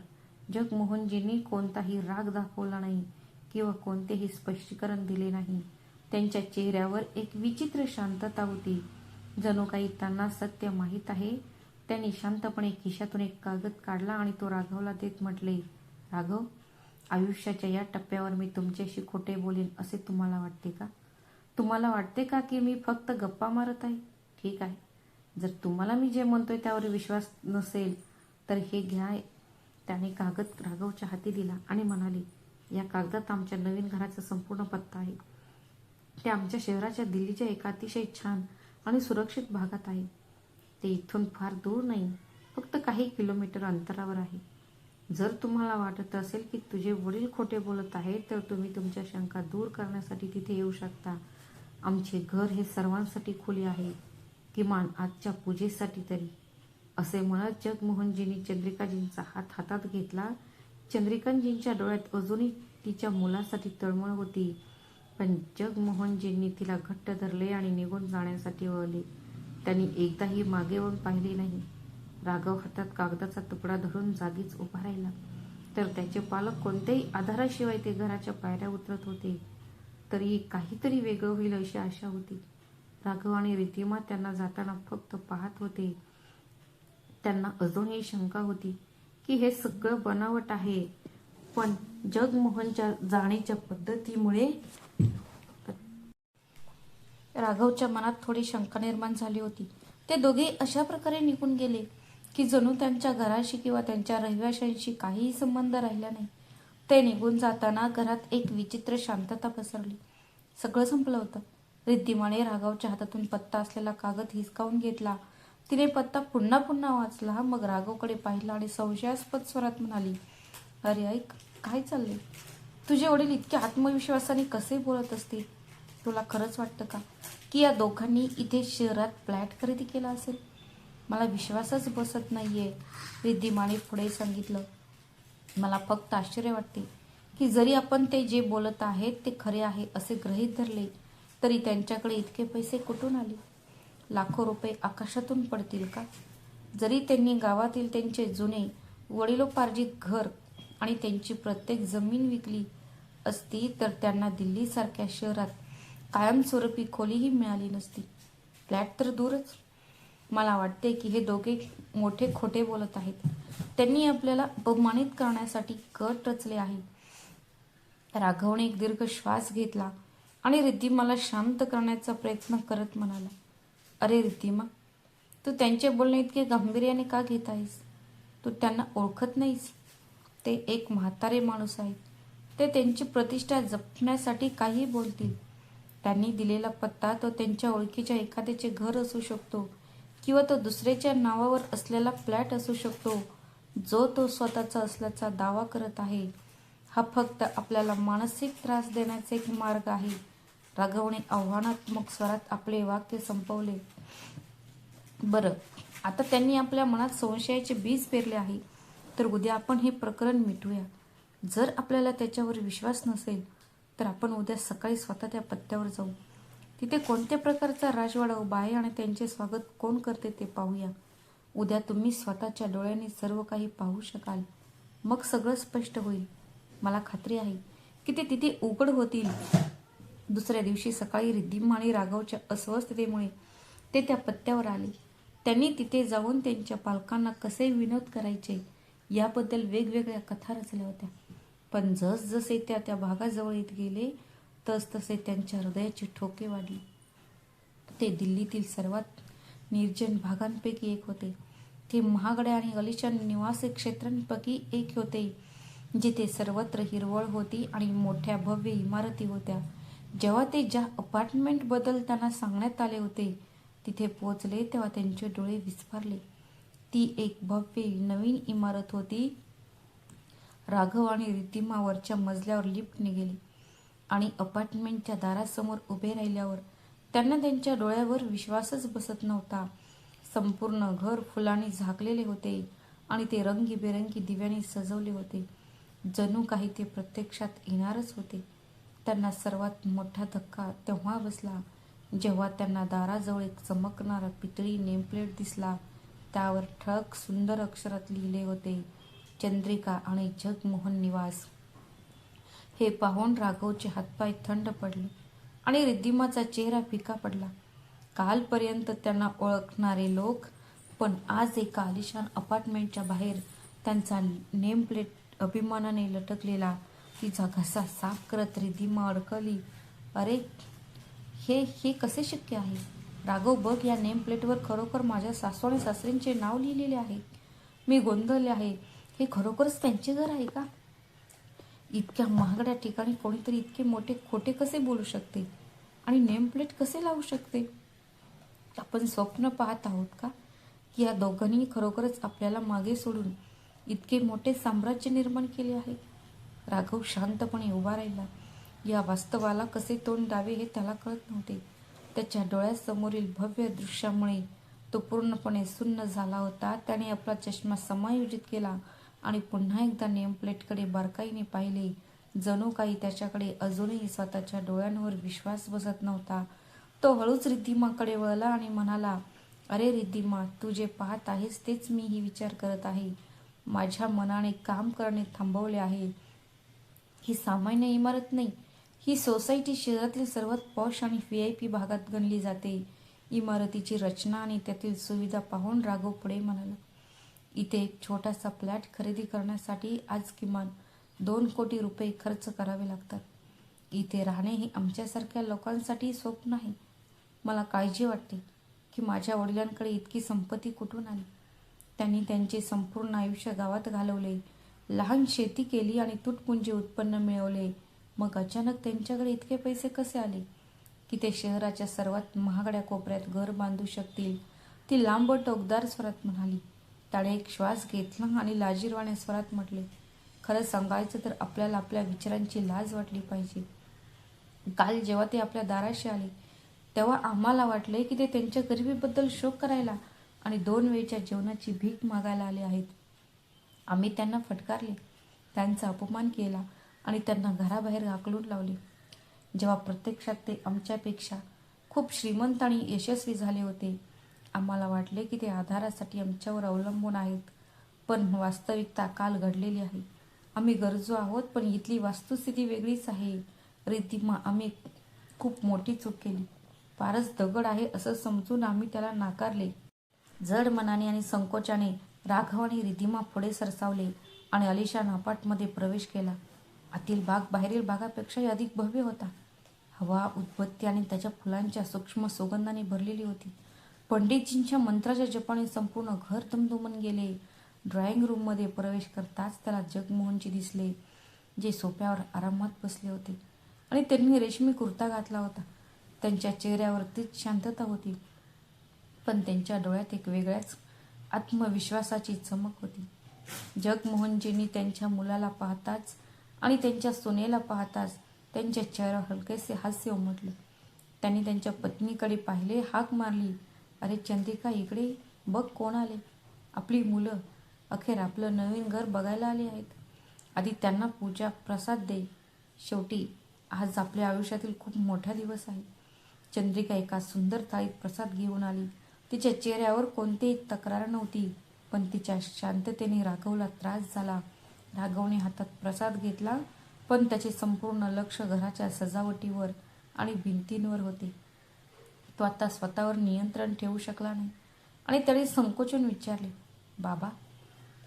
जगमोहनजींनी कोणताही राग दाखवला नाही किंवा कोणतेही स्पष्टीकरण दिले नाही. त्यांच्या चेहऱ्यावर एक विचित्र शांतता होती, जणू काही त्यांना सत्य माहीत आहे. त्यांनी शांतपणे खिशातून एक कागद काढला आणि तो राघवला देत म्हटले, राघव, आयुष्याच्या या टप्प्यावर मी तुमच्याशी खोटे बोलेन असे तुम्हाला वाटते का? तुम्हाला वाटते का की मी फक्त गप्पा मारत आहे? ठीक आहे, जर तुम्हाला मी जे म्हणतोय त्यावर विश्वास नसेल तर हे घ्या. त्याने कागद राघवच्या हाती दिला आणि म्हणाले, या कागदात आमच्या नवीन घराचा संपूर्ण पत्ता आहे. ते आमच्या शहराच्या दिल्लीच्या एका अतिशय छान आणि सुरक्षित भागात आहे. ते इथून फार दूर नाही, फक्त काही किलोमीटर अंतरावर आहे. जर तुम्हाला वाटत असेल की तुझे वडील खोटे बोलत आहेत तर तुम्ही तुमच्या शंका दूर करण्यासाठी तिथे येऊ शकता. आमचे घर हे सर्वांसाठी खुले आहे, किमान आजच्या पूजेसाठी तरी. असे म्हणत जगमोहनजींनी चंद्रिकाजींचा हात हातात घेतला. चंद्रिकाजींच्या डोळ्यात अजूनही तिच्या मुलासाठी तळमळ होती, पण जगमोहनजींनी तिला घट्ट धरले आणि निघून जाण्यासाठी वळले. त्यांनी एकदाही मागे वळून पाहिले नाही. राघव हातात कागदाचा तुकडा धरून जागीच उभा राहिला. तर त्याचे पालक कोणत्याही आधाराशिवाय ते घराच्या पायऱ्या उतरत होते. तरीही काहीतरी वेगळं होईल अशी आशा होती. राघव आणि रिद्धिमा त्यांना जाताना फक्त पाहत होते. त्यांना अजूनही शंका होती की हे सगळं बनावट आहे, पण जगमोहनच्या जाण्याच्या पद्धतीमुळे राघवच्या मनात थोडी शंका निर्माण झाली होती. ते दोघे अशा प्रकारे निघून गेले की जणू त्यांच्या घराशी किंवा त्यांच्या रहिवाशांशी काहीही संबंध राहिला नाही. ते निघून जाताना घरात एक विचित्र शांतता पसरली. सगळं संपलं होतं. रिद्धिमाने राघवच्या हातातून पत्ता असलेला कागद हिसकावून घेतला. तिने पत्ता पुन्हा पुन्हा वाचला. मग राघवकडे पाहिला आणि संशयास्पद स्वरात म्हणाली, अरे ऐक, काय चाललंय? तुझे वडील इतके आत्मविश्वासाने कसे बोलत असतील? तुला खरंच वाटतं का की या दोघांनी इथे शहरात फ्लॅट खरेदी केला असेल? मला विश्वासच बसत नाहीये. रिद्धिमाने पुढे सांगितलं, मला फक्त आश्चर्य वाटते की जरी आपण ते जे बोलत आहेत ते खरे आहे असे गृहीत धरले तरी त्यांच्याकडे इतके पैसे कुठून आले? लाखो रुपये आकाशातून पडतील का? जरी त्यांनी गावातील त्यांचे जुने वडिलोपार्जित घर आणि त्यांची प्रत्येक जमीन विकली असती तर त्यांना दिल्लीसारख्या शहरात कायमस्वरूपी खोलीही मिळाली नसती. फ्लॅट तर दूरच. मला वाटते की हे दोघे मोठे खोटे बोलत आहेत. त्यांनी आपल्याला अपमानित करण्यासाठी कट रचले आहे. राघवने एक दीर्घ श्वास घेतला आणि रिद्धिमाला शांत करण्याचा प्रयत्न करत म्हणाला, अरे रिद्धिमा, तू त्यांचे बोलणे इतके गांभीर्याने का घेत आहेस? तू त्यांना ओळखत नाहीस? ते एक म्हातारे माणूस आहेत. ते त्यांची प्रतिष्ठा जपण्यासाठी काही बोलतील. त्यांनी दिलेला पत्ता तो त्यांच्या ओळखीच्या एखाद्याचे घर असू शकतो किंवा तो दुसऱ्याच्या नावावर असलेला फ्लॅट असू शकतो जो तो स्वतःचा असल्याचा दावा करत आहे. हा फक्त आपल्याला मानसिक त्रास देण्याचा एक मार्ग आहे. राघवने आव्हानात्मक स्वरात आपले वाक्य संपवले. बरं, आता त्यांनी आपल्या मनात संशयाचे बीज पेरले आहे, तर उद्या आपण हे प्रकरण मिटवूया. जर आपल्याला त्याच्यावर विश्वास नसेल तर आपण उद्या सकाळी स्वतः त्या पत्त्यावर जाऊ. तिथे कोणत्या प्रकारचा राजवाडा उभा आहे आणि त्यांचे स्वागत कोण करते ते पाहूया. उद्या तुम्ही स्वतःच्या डोळ्यांनी सर्व काही पाहू शकाल. मग सगळं स्पष्ट होईल. मला खात्री आहे की ते तिथे उघड होतील. दुसऱ्या दिवशी सकाळी रिद्धिमा आणि राघवच्या अस्वस्थतेमुळे ते त्या पत्त्यावर आले. त्यांनी तिथे जाऊन त्यांच्या पालकांना कसे विनोद करायचे याबद्दल वेगवेगळ्या कथा रचल्या होत्या. पण जसजसे त्या भागाजवळ येत गेले तसतसे त्यांच्या हृदयाची ठोके वाढली. ते दिल्लीतील सर्वात निर्जन भागांपैकी एक होते. ते महागड्या आणि अलिशान निवासी क्षेत्रांपैकी एक होते जिथे सर्वत्र हिरवळ होती आणि मोठ्या भव्य इमारती होत्या. जेव्हा ते ज्या अपार्टमेंटबद्दल त्यांना सांगण्यात आले होते तिथे पोहोचले तेव्हा त्यांचे डोळे विस्फारले. ती एक भव्य नवीन इमारत होती. राघव आणि रिद्धिमा वरच्या मजल्यावर लिफ्टने गेली आणि अपार्टमेंटच्या दारासमोर उभे राहिल्यावर त्यांना त्यांच्या डोळ्यावर विश्वासच बसत नव्हता. संपूर्ण घर फुलांनी झाकलेले होते आणि ते रंगीबेरंगी दिव्यांनी सजवले होते. जणू काही ते प्रत्यक्षात येणारच होते. त्यांना सर्वात मोठा धक्का तेव्हा बसला जेव्हा त्यांना दाराजवळ एक चमकणारा पितळी नेमप्लेट दिसला. त्यावर ठळक सुंदर अक्षरात लिहिले होते, चंद्रिका आणि जगमोहन निवास. हे पाहून राघवचे हातपाय थंड पडले आणि रिद्धिमाचा चेहरा फिका पडला. कालपर्यंत त्यांना ओळखणारे लोक, पण आज एका आलिशान अपार्टमेंटच्या बाहेर त्यांचा नेमप्लेट अभिमानाने लटकलेला. तिचा घसा साफ करत रिद्धिमा अडकली, अरे हे हे कसे शक्य आहे? राघव, बघ, या नेमप्लेटवर खरोखर माझ्या सासू आणि सासऱ्यांचे नाव लिहिलेले आहे. मी गोंधळले आहे. हे खरोखरच त्यांचे घर आहे का? इतक्या महागड्या ठिकाणी कोणीतरी इतके मोठे खोटे कसे बोलू शकते आणि नेमप्लेट कसे लावू शकते? आपण स्वप्न पाहत आहोत का की या दोघांनी खरोखरच आपल्याला मागे सोडून इतके मोठे साम्राज्य निर्माण केले आहे? राघव शांतपणे उभा राहिला. या वास्तवाला कसे तोंड द्यावे हे त्याला कळत नव्हते. त्याच्या डोळ्यासमोरील भव्य दृश्यामुळे तो पूर्णपणे सुन्न झाला होता. त्याने आपला चष्मा समायोजित केला आणि पुन्हा एकदा नेमप्लेटकडे बारकाईने पाहिले. जणू काही त्याच्याकडे अजूनही स्वतःच्या डोळ्यांवर विश्वास बसत नव्हता. तो हळूच रिद्धिमाकडे वळला आणि म्हणाला, अरे रिद्धिमा, तू जे पाहत आहेस तेच मीही विचार करत आहे. माझ्या मनाने काम करणे थांबवले आहे. ही सामान्य इमारत नाही. ही सोसायटी शहरातील सर्वात पॉश आणि VIP भागात गणली जाते. इमारतीची रचना आणि त्यातील सुविधा पाहून राघव पुढे म्हणाला, इथे एक छोटासा फ्लॅट खरेदी करण्यासाठी आज किमान 2 कोटी रुपये खर्च करावे लागतात. इथे राहणे हे आमच्यासारख्या लोकांसाठी स्वप्न आहे. मला काळजी वाटते की माझ्या वडिलांकडे इतकी संपत्ती कुठून आली. त्यांनी त्यांचे संपूर्ण आयुष्य गावात घालवले, लहान शेती केली आणि तुटपुंजे उत्पन्न मिळवले. मग अचानक त्यांच्याकडे इतके पैसे कसे आले की ते शहराच्या सर्वात महागड्या कोपऱ्यात घर बांधू शकतील? ती लांब टोकदार स्वरात म्हणाली. त्याने एक श्वास घेतला आणि लाजिरवाण्या स्वरात म्हटले, खरं सांगायचं तर आपल्याला आपल्या विचारांची लाज वाटली पाहिजे. काल जेव्हा ते आपल्या दाराशी आले तेव्हा आम्हाला वाटले की ते त्यांच्या गरिबीबद्दल शोक करायला आणि 2 वेळच्या जेवणाची भीक मागायला आले आहेत. आम्ही त्यांना फटकारले, त्यांचा अपमान केला आणि त्यांना घराबाहेर हाकलून लावले. जेव्हा प्रत्यक्षात ते आमच्यापेक्षा खूप श्रीमंत आणि यशस्वी झाले होते, आम्हाला वाटले की ते आधारासाठी आमच्यावर अवलंबून आहेत. पण वास्तविकता काल घडलेली आहे. आम्ही गरजू आहोत, पण इथली वस्तुस्थिती वेगळीच आहे. रिद्धिमा, आम्ही खूप मोठी चूक केली. फारच दगड आहे असं समजून आम्ही त्याला नाकारले. जड मनाने आणि संकोचाने राघव आणि रिद्धिमा पुढे सरसावले आणि अलिशान अपार्टमध्ये प्रवेश केला. आतील भाग बाहेरील भागापेक्षाही अधिक भव्य होता. हवा उदबत्ती आणि त्याच्या फुलांच्या सूक्ष्म सुगंधाने भरलेली होती. पंडितजींच्या मंत्राच्या जपाने संपूर्ण घर दुमदुमून गेले. ड्रॉइंग रूममध्ये प्रवेश करताच त्याला जगमोहनजी दिसले, जे सोफ्यावर आरामात बसले होते आणि त्यांनी रेशमी कुर्ता घातला होता. त्यांच्या चेहऱ्यावर तीच शांतता होती, पण त्यांच्या डोळ्यात एक वेगळ्याच आत्मविश्वासाची चमक होती. जगमोहनजींनी त्यांच्या मुलाला पाहताच आणि त्यांच्या सुनेला पाहताच त्यांच्या चेहऱ्यावर हलकेसे हास्य उमटले. त्यांनी त्यांच्या पत्नीकडे पाहिले, हाक मारली, अरे चंद्रिका, इकडे बघ कोण आले. आपली मुलं अखेर आपलं नवीन घर बघायला आली आहेत. आधी त्यांना पूजा प्रसाद दे. शेवटी आज आपल्या आयुष्यातील खूप मोठा दिवस आहे. चंद्रिका एका सुंदर थाळीत प्रसाद घेऊन आली. तिच्या चेहऱ्यावर कोणतीही तक्रार नव्हती, पण तिच्या शांततेने राघवला त्रास झाला. राघवने हातात प्रसाद घेतला, पण त्याचे संपूर्ण लक्ष घराच्या सजावटीवर आणि भिंतींवर होते. तो आता स्वतःवर नियंत्रण ठेवू शकला नाही आणि त्याने संकोचून विचारले, बाबा,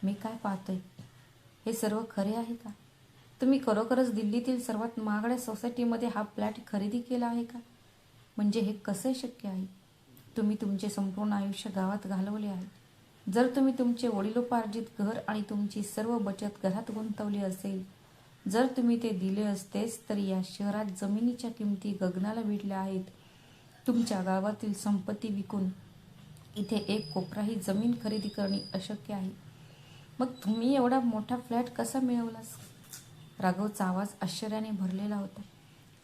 मी काय पाहतोय हे सर्व खरे आहे का? तुम्ही खरोखरच दिल्लीतील सर्वात महागड्या सोसायटीमध्ये हा फ्लॅट खरेदी केला आहे का? म्हणजे हे कसे शक्य आहे? तुम्ही तुमचे संपूर्ण आयुष्य गावात घालवले आहे. जर तुम्ही तुमचे वडिलोपार्जित घर आणि तुमची सर्व बचत घरात गुंतवली असेल, जर तुम्ही ते दिले असतेस, तर या शहरात जमिनीच्या किमती गगनाला भिडल्या आहेत. तुमच्या गावातील संपत्ती विकून इथे एक कोपराही जमीन खरेदी करणे अशक्य आहे. मग तुम्ही एवढा मोठा फ्लॅट कसा मिळवलास? राघवचा आवाज आश्चर्याने भरलेला होता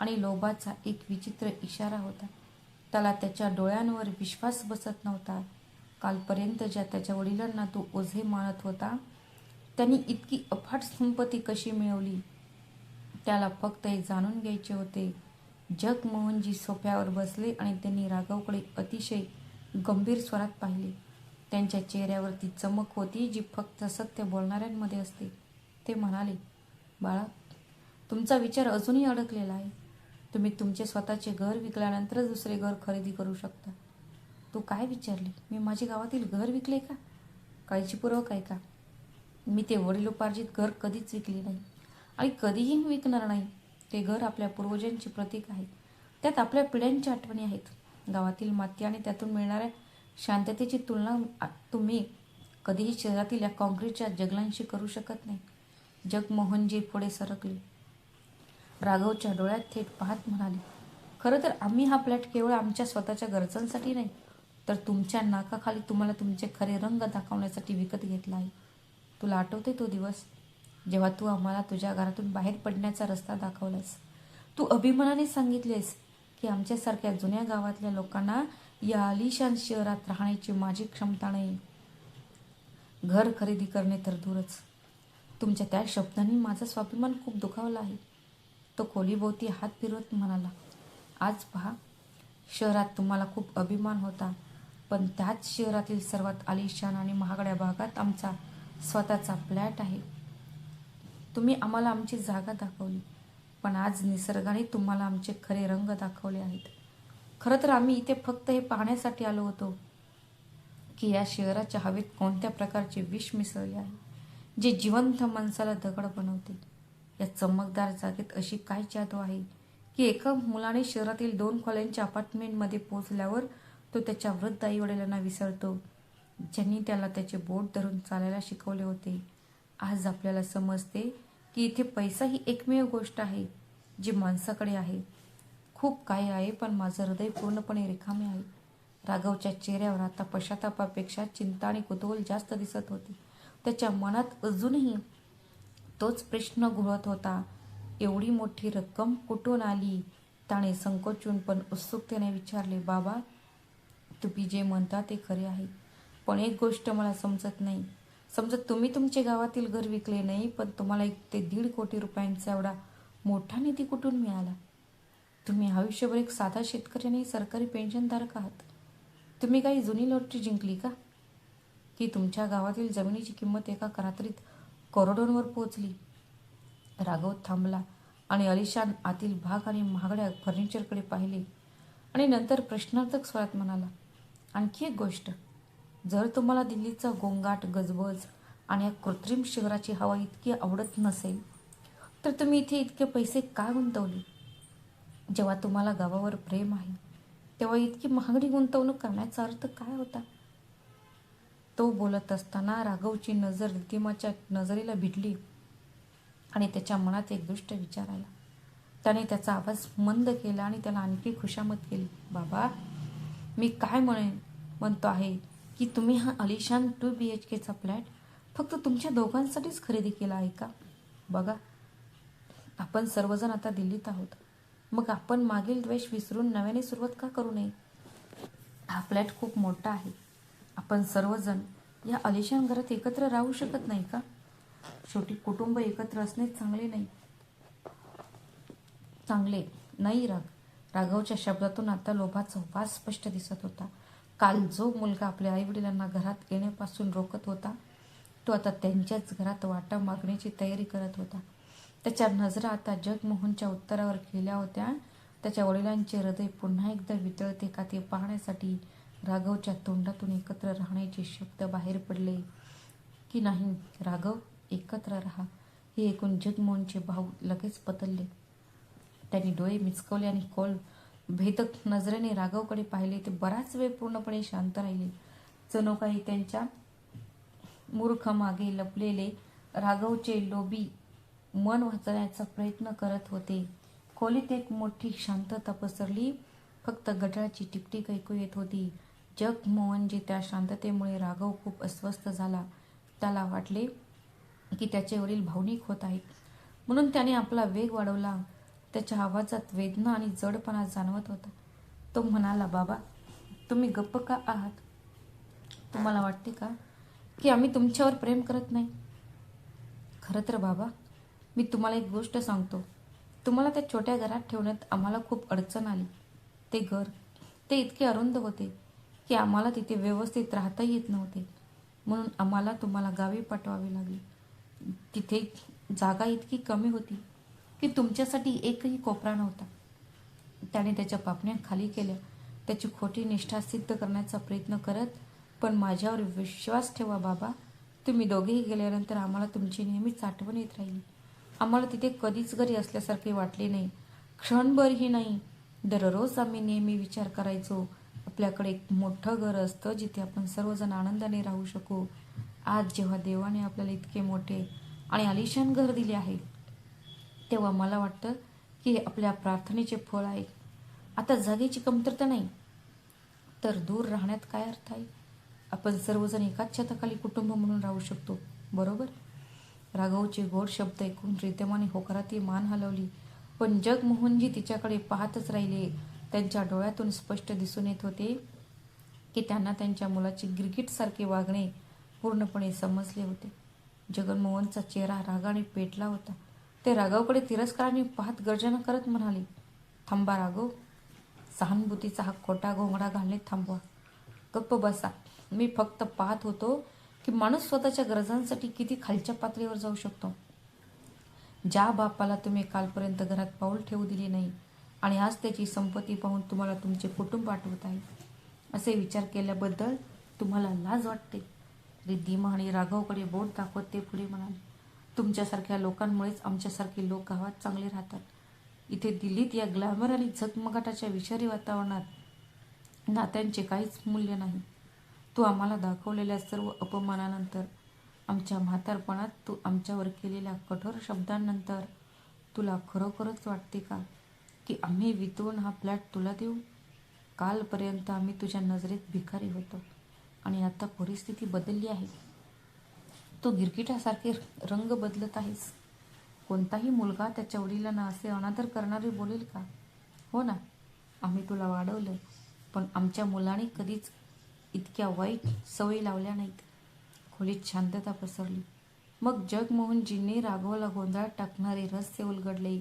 आणि लोभाचा एक विचित्र इशारा होता. त्याला त्याच्या डोळ्यांवर विश्वास बसत नव्हता. कालपर्यंत ज्या त्याच्या वडिलांना तो ओझे मानत होता, त्यांनी इतकी अफाट संपत्ती कशी मिळवली? त्याला फक्त हे जाणून घ्यायचे होते. जगमोहनजी सोफ्यावर बसले आणि त्यांनी राघवकडे अतिशय गंभीर स्वरात पाहिले. त्यांच्या चेहऱ्यावर ती चमक होती जी फक्त सत्य बोलणाऱ्यांमध्ये असते. ते म्हणाले, बाळा, तुमचा विचार अजूनही अडकलेला आहे. तुम्ही तुमचे स्वतःचे घर विकल्यानंतरच दुसरे घर खरेदी करू शकता. तू काय विचारले? मी माझे गावातील घर विकले का? काळजीपूर्वक ऐका. मी ते वडिलोपार्जित घर कधीच विकले नाही आणि कधीही विकणार नाही. ते घर आपल्या पूर्वजांचे प्रतीक आहे. त्यात आपल्या पिढ्यांच्या आठवणी आहेत. गावातील माती आणि त्यातून मिळणाऱ्या शांततेची तुलना तुम्ही कधीही शहरातील या कॉन्क्रीटच्या जंगलांशी करू शकत नाही. जगमोहनजी पुढे सरकले. राघवच्या डोळ्यात थेट पाहत म्हणाले, खरं तर आम्ही हा फ्लॅट केवळ आमच्या स्वतःच्या गरजांसाठी नाही, तर तुमच्या नाकाखाली तुम्हाला तुमचे खरे रंग दाखवण्यासाठी विकत घेतला आहे. तुला आठवते तो दिवस जेव्हा तू आम्हाला तुझ्या घरातून बाहेर पडण्याचा रस्ता दाखवलास? तू अभिमानाने सांगितलेस की आमच्यासारख्या जुन्या गावातल्या लोकांना या आलिशान शहरात राहण्याची माझी क्षमता नाही. घर खरेदी करणे तर दूरच. तुमच्या त्या शब्दांनी माझा स्वाभिमान खूप दुखावला आहे. तो खोलीभोवती हात फिरवत म्हणाला, आज पहा, शहरात तुम्हाला खूप अभिमान होता, पण त्याच शहरातील सर्वात आलिशान आणि महागड्या भागात आमचा स्वतःचा फ्लॅट आहे. तुम्ही आम्हाला आमची जागा दाखवली, पण आज निसर्गाने तुम्हाला आमचे खरे रंग दाखवले आहेत. खरं तर आम्ही इथे फक्त हे पाहण्यासाठी आलो होतो की या शहराच्या हवेत कोणत्या प्रकारचे विष मिसळले आहे जे जिवंत माणसाला दगड बनवते. या चमकदार जागेत अशी काय जादू आहे की एका मुलाने शहरातील 2 खोल्यांच्या अपार्टमेंटमध्ये पोहोचल्यावर तो त्याच्या वृद्ध आईवडिलांना विसरतो, ज्यांनी त्याला त्याचे बोट धरून चालायला शिकवले होते. आज आपल्याला समजते की इथे पैसा ही एकमेव गोष्ट आहे जी माणसाकडे आहे. खूप काही आहे, पण माझं हृदय पूर्णपणे रिकामे आहे. राघवच्या चेहऱ्यावर आता पश्चातापापेक्षा चिंता आणि कुतूहल जास्त दिसत होते. त्याच्या मनात अजूनही तोच प्रश्न घोळत होता. एवढी मोठी रक्कम कुठून आली? त्याने संकोचून पण उत्सुकतेने विचारले, बाबा, तुम्ही जे म्हणता ते खरे आहे, पण एक गोष्ट मला समजत नाही. तुम्ही तुमचे गावातील घर विकले नाही, पण तुम्हाला 1 ते 1.5 कोटी रुपयांचा एवढा मोठा निधी कुठून मिळाला? तुम्ही आयुष्यभर एक साधा शेतकरी आणि सरकारी पेन्शनधारक आहात. तुम्ही काही जुनी लॉटरी जिंकली का? की तुमच्या गावातील जमिनीची किंमत एका रात्रीत करोडोंवर पोहोचली? राघव थांबला आणि अलिशान आतील भाग आणि महागड्या फर्निचरकडे पाहिले आणि नंतर प्रश्नार्थक स्वरात म्हणाला, आणखी एक गोष्ट, जर तुम्हाला दिल्लीचा गोंगाट, गजबज आणि या कृत्रिम शहराची हवा इतकी आवडत नसेल, तर तुम्ही इथे इतके पैसे का गुंतवले? जेव्हा तुम्हाला गावावर प्रेम आहे, तेव्हा इतकी महागडी गुंतवणूक करण्याचा अर्थ काय होता? तो बोलत असताना राघवची नजर रिद्धिमाच्या नजरेला भिडली आणि त्याच्या मनात एक दुष्ट विचार आला. त्याने त्याचा आवाज मंद केला आणि त्याला आणखी खुशामत केली, बाबा, मी काय म्हणतो आहे की तुम्ही हा अलिशान 2 BHKचा फ्लॅट फक्त तुमच्या दोघांसाठीच खरेदी केला आहे का? बघा, आपण सर्वजण आता दिल्लीत आहोत. मग आपण मागील द्वेष विसरून नव्याने सुरुवात का करू नये? हा फ्लॅट खूप मोठा आहे. आपण सर्वजण या अलिशान घरात एकत्र राहू शकत नाही का? शेवटी कुटुंब एकत्र असणे चांगले नाही. राघवच्या शब्दातून आता लोभाचा वास स्पष्ट दिसत होता. काल जो मुलगा आपल्या आईवडिलांना घरात येण्यापासून रोखत होता, तो आता त्यांच्याच घरात वाटा मागण्याची तयारी करत होता. त्याच्या नजरा आता जगमोहनच्या उत्तरावर गेल्या होत्या. त्याच्या वडिलांचे हृदय पुन्हा एकदा वितळते का ते पाहण्यासाठी राघवच्या तोंडातून एकत्र राहण्याचे शब्द बाहेर पडले की नाही. राघव, एकत्र राहा, हे ऐकून जगमोहनचे भाऊ लगेच बदलले. त्यांनी डोळे मिचकवले आणि खोल भेदक नजरेने राघवकडे पाहिले. ते बराच वेळ पूर्णपणे शांत राहिले, जणू काही त्यांच्या मूर्ख मागे लपलेले राघवचे लोभी मन वाचण्याचा प्रयत्न करत होते. खोलीत एक मोठी शांतता पसरली. फक्त गटाराची टिपटिक ऐकू येत होती. जगमोहनजी त्या शांततेमुळे राघव खूप अस्वस्थ झाला. त्याला वाटले की त्याचे वडील भावनिक होत आहेत, म्हणून त्याने आपला वेग वाढवला. त्याच्या आवाजात वेदना आणि जडपणा जाणवत होता. तो म्हणाला, बाबा, तुम्ही गप्प का आहात? तुम्हाला वाटते का की आम्ही तुमच्यावर प्रेम करत नाही? खरं तर बाबा, मी तुम्हाला एक गोष्ट सांगतो. तुम्हाला त्या छोट्या घरात ठेवण्यात आम्हाला खूप अडचण आली. ते घर, ते इतके अरुंद होते की आम्हाला तिथे व्यवस्थित राहता येत नव्हते. म्हणून आम्हाला तुम्हाला गावी पाठवावे लागले. तिथे जागा इतकी कमी होती की तुमच्यासाठी एकही कोपरा नव्हता. त्याने त्याच्या पापण्या खाली केल्या, त्याची खोटी निष्ठा सिद्ध करण्याचा प्रयत्न करत. पण माझ्यावर विश्वास ठेवा बाबा, तुम्ही दोघेही गेल्यानंतर आम्हाला तुमची नेहमीच आठवण येत राहिली. आम्हाला तिथे कधीच घरी असल्यासारखे वाटले नाही, क्षणभरही नाही. दररोज आम्ही नेहमी विचार करायचो, आपल्याकडे एक मोठं घर असतं जिथे आपण सर्वजण आनंदाने राहू शकू. आज जेव्हा देवाने आपल्याला इतके मोठे आणि आलिशान घर दिले आहे, तेव्हा मला वाटतं की हे आपल्या प्रार्थनेचे फळ आहे. आता जागेची कमतरता नाही, तर दूर राहण्यात काय अर्थ आहे? आपण सर्वजण एकाच छताखाली कुटुंब म्हणून राहू शकतो, बरोबर? राघवचे गोड शब्द ऐकून रिद्धिमाने होकाराती मान हलवली, पण जगमोहनजी तिच्याकडे पाहतच राहिले. त्यांच्या डोळ्यातून स्पष्ट दिसून येत होते की त्यांना त्यांच्या मुलाचे गिरगिटसारखे वागणे पूर्णपणे समजले होते. जगनमोहनचा चेहरा रागाने पेटला होता. ते राघवकडे तिरस्काराने पाहत गर्जना करत म्हणाले, थांबा राघव, सहानुभूतीचा हा खोटा घोंगडा घालणे थांबवा. गप्प बसा. मी फक्त पाहत होतो की माणूस स्वतःच्या गरजांसाठी किती खालच्या पातळीवर जाऊ शकतो. ज्या बापाला तुम्ही कालपर्यंत घरात पाऊल ठेवू दिले नाही आणि आज त्याची संपत्ती पाहून तुम्हाला तुमचे कुटुंब आठवत आहे, असे विचार केल्याबद्दल तुम्हाला लाज वाटते. रिद्धिमा आणि राघवकडे बोट दाखवत ते पुढे म्हणाले, तुमच्यासारख्या लोकांमुळेच आमच्यासारखे लोक गावात चांगले राहतात. इथे दिल्लीत या ग्लॅमर आणि झगमगाटाच्या विषारी वातावरणात नात्यांचे काहीच मूल्य नाही. तू आम्हाला दाखवलेल्या सर्व अपमानानंतर, आमच्या म्हातारपणात तू आमच्यावर केलेल्या कठोर शब्दांनंतर तुला खरोखरच वाटते का की आम्ही वितवून हा फ्लॅट तुला देऊ? कालपर्यंत आम्ही तुझ्या नजरेत भिकारी होतो आणि आता परिस्थिती बदलली आहे. तो गिरगिटासारखे रंग बदलत आहेस. कोणताही मुलगा त्याच्या वडिलांना असे अनादर करणारे बोलेल का? हो ना, आम्ही तुला वाढवलं, पण आमच्या मुलाने कधीच इतक्या वाईट सवयी लावल्या नाहीत. खोलीत शांतता पसरली. मग जगमोहनजींनी राघवला गोंधळात टाकणारे रहस्य उलगडले.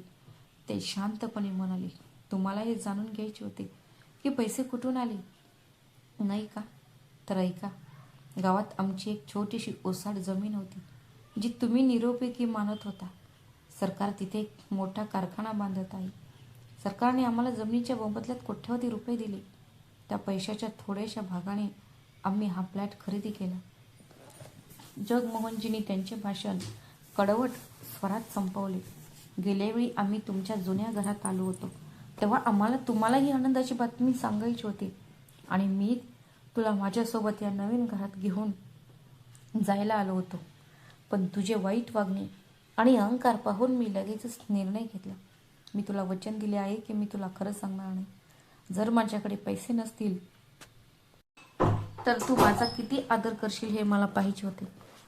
ते शांतपणे म्हणाले, तुम्हाला हे जाणून घ्यायचे होते की पैसे कुठून आले, नाही का? तर ऐका. गावात आमची एक छोटीशी ओसाड जमीन होती जी तुम्ही निरुपयोगी मानत होता. सरकार तिथे एक मोठा कारखाना बांधत आहे. सरकारने आम्हाला जमिनीच्या मोबदल्यात कोट्यवधी रुपये दिले. त्या पैशाच्या थोड्याशा भागाने आम्ही हा फ्लॅट खरेदी केला. जगमोहनजींनी त्यांचे भाषण कडवट स्वरात संपवले. गेल्यावेळी आम्ही तुमच्या जुन्या घरात आलो होतो तेव्हा आम्हाला तुम्हाला ही आनंदाची बातमी सांगायची होती आणि मी तुला माझ्यासोबत या नवीन घरात घेऊन जायला आलो होतो. पण तुझे वाईट वागणे आणि अहंकार पाहून मी लगेचच निर्णय घेतला. मी तुला वचन दिले आहे की मी तुला खरं सांगणार नाही. जर माझ्याकडे पैसे नसतील तर तू माझा किती आदर करशील हे मला पाहिजे होते.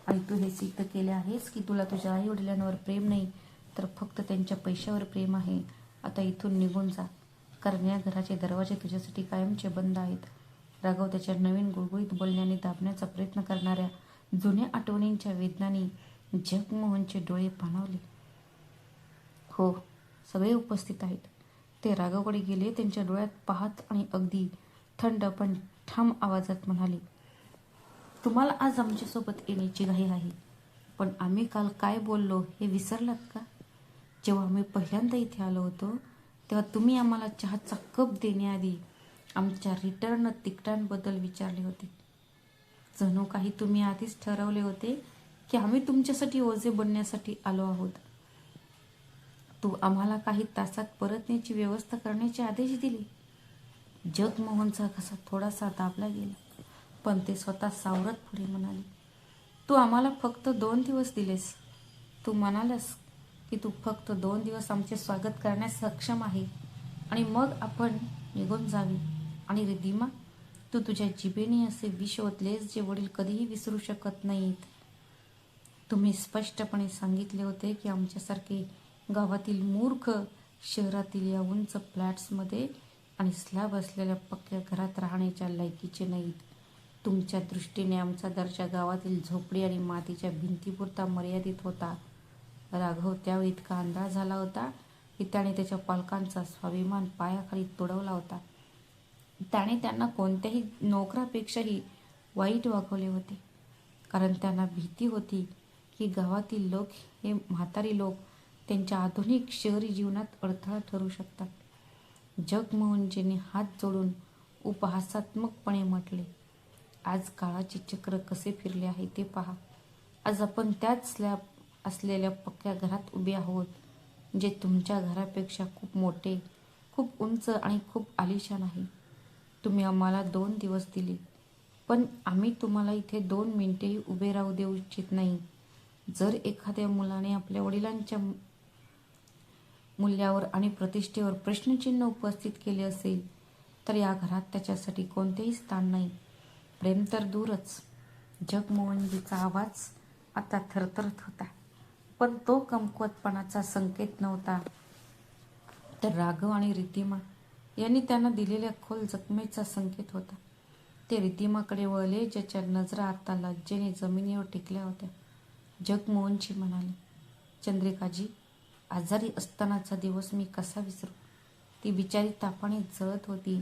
आणि तू हे सिद्ध केले आहेस की तुला तुझ्या आई वडिलांवर प्रेम नाही तर फक्त त्यांच्या पैशावर प्रेम आहे. आता इथून निघून जा, कारण या घराचे दरवाजे तुझ्यासाठी कायमचे बंद आहेत. राघव त्याच्या नवीन गुळगुळीत बोलण्याने दाबण्याचा प्रयत्न करणाऱ्या जुन्या आठवणींच्या वेदनांनी जगमोहनचे डोळे पाणावले. हो, सगळे उपस्थित आहेत. ते राघवकडे गेले, त्यांच्या डोळ्यात पाहत आणि अगदी थंड पण ठाम आवाजात म्हणाले, तुम्हाला आज आमच्यासोबत येण्याची घाई आहे, पण आम्ही काल काय बोललो हे विसरलात का? जेव्हा आम्ही पहिल्यांदा इथे आलो होतो तेव्हा तुम्ही आम्हाला चहाचा कप देण्याआधी आमच्या रिटर्न तिकिटांबद्दल विचारले होते. जणू काही तुम्ही आधीच ठरवले होते की आम्ही तुमच्यासाठी ओझे बनण्यासाठी आलो आहोत. तू आम्हाला काही तासात परतण्याची व्यवस्था करण्याचे आदेश दिले. जगमोहनचा घसा थोडासा दाबला गेला, पण ते स्वतः सावरत पुढे म्हणाले, तू आम्हाला फक्त 2 दिवस दिलेस. तू म्हणालास की तू फक्त 2 दिवस आमचे स्वागत करण्यास सक्षम आहे आणि मग आपण निघून जावे. आणि रिद्धिमा, तू तुझ्या जिभेने असे विष ओतलेस जे वडील कधीही विसरू शकत नाहीत. तुम्ही स्पष्टपणे सांगितले होते की आमच्यासारखे गावातील मूर्ख शहरातील या उंच फ्लॅट्समध्ये आणि स्लॅब असलेल्या पक्क्या घरात राहण्याच्या लायकीचे नाहीत. तुमच्या दृष्टीने आमचा दर्जा गावातील झोपडी आणि मातीच्या भिंतीपुरता मर्यादित होता. राघव त्यावेळी इतका अंधार झाला होता की त्याने त्याच्या पालकांचा स्वाभिमान पायाखाली तुडवला होता. त्याने त्यांना कोणत्याही नोकरापेक्षाही वाईट वागवले होते, कारण त्यांना भीती होती की गावातील लोक हे म्हातारी लोक त्यांच्या आधुनिक शहरी जीवनात अडथळा ठरू शकतात. जगमोहनजींनी हात जोडून उपहासात्मकपणे म्हटले, आज काळाचे चक्र कसे फिरले आहे ते पहा. आज आपण त्याच स्लॅब असलेल्या पक्क्या घरात उभे आहोत, जे तुमच्या घरापेक्षा खूप मोठे, खूप उंच आणि खूप आलिशान आहे. तुम्ही आम्हाला 2 दिवस दिले, पण आम्ही तुम्हाला इथे 2 मिनिटेही उभे राहू देऊ इच्छित नाही. जर एखाद्या मुलाने आपल्या वडिलांच्या मूल्यावर आणि प्रतिष्ठेवर प्रश्नचिन्ह उपस्थित केले असेल तर या घरात त्याच्यासाठी कोणतेही स्थान नाही. प्रेम तर दूरच. जगमोहनजीचा आवाज आता थरथरत होता, पण तो कमकुवतपणाचा संकेत नव्हता, तर राघव आणि रिद्धिमा यांनी त्यांना दिलेल्या खोल जखमेचा संकेत होता. ते रिद्धिमाकडे वळले, ज्याच्या नजरा आता लज्जेने जमिनीवर टेकल्या होत्या. जगमोहनजी म्हणाले, चंद्रिकाजी, आजारी असतानाचा दिवस मी कसा विसरू? ती बिचारी तापाने जळत होती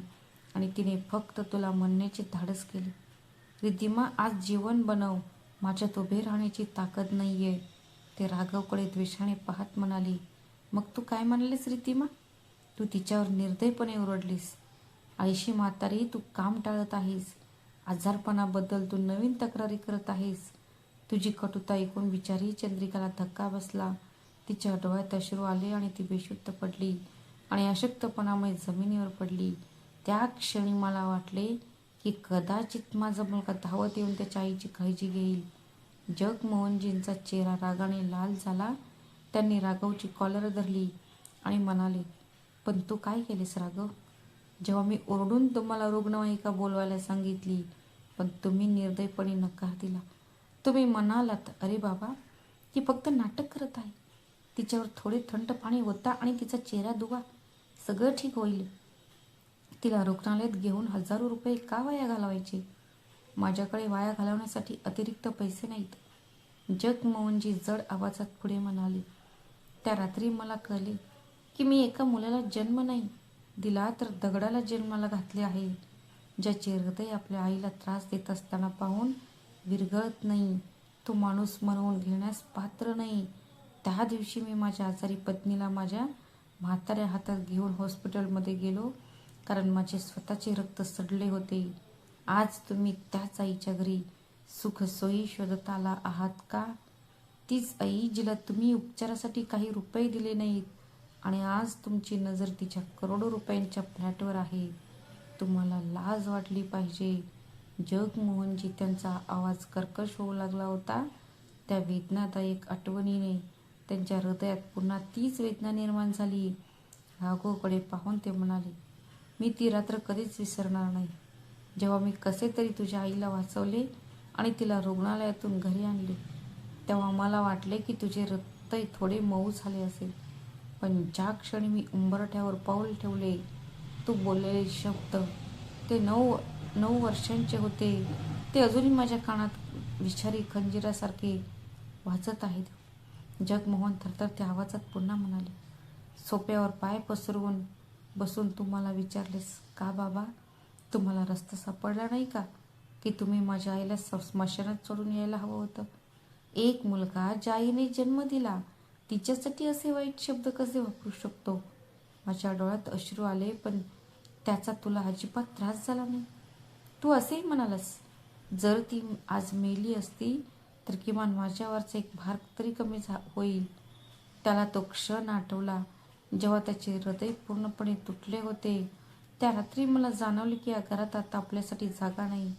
आणि तिने फक्त तुला म्हणण्याचे धाडस केले, रिद्धिमा, आज जेवण बनव माझ्यात उभे राहण्याची ताकद नाहीये. ते राघवकडे द्वेषाने पाहत म्हणाली, मग तू काय म्हणालीस रितिमा? तू तिच्यावर निर्दयपणे ओरडलीस. आईशी म्हातारी तू काम टाळत आहेस. आजारपणाबद्दल तू नवीन तक्रारी करत आहेस. तुझी कटुता ऐकून बिचारी चंद्रिकाला धक्का बसला. तिच्या डोळ्यात अश्रू आले आणि ती बेशुद्ध पडली आणि अशक्तपणामुळे जमिनीवर पडली. त्या क्षणी मला वाटले की कदाचित माझा मुलगा धावत येऊन त्याच्या आईची काळजी घेईल. जगमोहनजींचा चेहरा रागाने लाल झाला. त्यांनी राघवची कॉलर धरली आणि म्हणाले, पण तू काय केलेस राघव? जेव्हा मी ओरडून तुम्हाला रुग्णवाहिका बोलवायला सांगितली, पण तुम्ही निर्दयपणे नकार दिला. तुम्ही म्हणालात, अरे बाबा, ती फक्त नाटक करत आहे. तिच्यावर थोडे थंड पाणी ओता आणि तिचा चेहरा धुवा, सगळं ठीक होईल. तिला रुग्णालयात घेऊन हजारो रुपये का वाया घालवायचे? माझ्याकडे वाया घालवण्यासाठी अतिरिक्त पैसे नाहीत. जगमोहनजी जड आवाजात पुढे म्हणाले, त्या रात्री मला कळले की मी एका मुलाला जन्म नाही दिला तर दगडाला जन्माला घातले आहे, ज्याचे हृदय आपल्या आईला त्रास देत असताना पाहून विरघळत नाही. तो माणूस म्हणवून घेण्यास पात्र नाही. त्या दिवशी मी माझ्या आजारी पत्नीला माझ्या म्हाताऱ्या हातात घेऊन हॉस्पिटलमध्ये गेलो, कारण माझे स्वतःचे रक्त सडले होते. आज तुम्ही त्याच आईच्या घरी सुखसोयी शोधत आला आहात का? तीच आई जिला तुम्ही उपचारासाठी काही रुपये दिले नाहीत आणि आज तुमची नजर तिच्या करोडो रुपयांच्या फ्लॅटवर आहे. तुम्हाला लाज वाटली पाहिजे. जगमोहनजी, त्यांचा आवाज कर्कश होऊ लागला होता. त्या वेदनादायक आठवणीने त्यांच्या हृदयात पुन्हा तीच वेदना निर्माण झाली. राघवकडे पाहून ते म्हणाले, मी ती रात्र कधीच विसरणार नाही. जेव्हा मी कसे तरी तुझ्या आईला वाचवले आणि तिला रुग्णालयातून घरी आणले, तेव्हा मला वाटले की तुझे हृदय थोडे मऊ झाले असेल. पण ज्या क्षणी मी उंबरठ्यावर पाऊल ठेवले, तू बोललेले शब्द ते 9 वर्षांचे होते. ते अजूनही माझ्या कानात विषारी खंजिरासारखे वाजत आहेत. जगमोहन थरथरत्या आवाजात पुन्हा म्हणाले, सोप्यावर पाय पसरवून बसून तू मला विचारलेस का बाबा? तुम्हाला रस्ता सापडला नाही का की तुम्ही माझ्या आईला स्मशानात सोडून यायला हवं होतं? एक मुलगा ज्या आईने जन्म दिला, तिच्यासाठी असे वाईट शब्द कसे वापरू शकतो? माझ्या डोळ्यात अश्रू आले, पण त्याचा तुला अजिबात त्रास झाला नाही. तू असेही म्हणालास, जर ती आज मेली असती तर किमान माझ्यावरचा एक भार तरी कमी होईल. त्याला तो क्षण आठवला जेव्हा त्याचे हृदय पूर्णपणे तुटले होते. त्या रात्री मला जाणवले की या घरात आता आपल्यासाठी जागा नाही.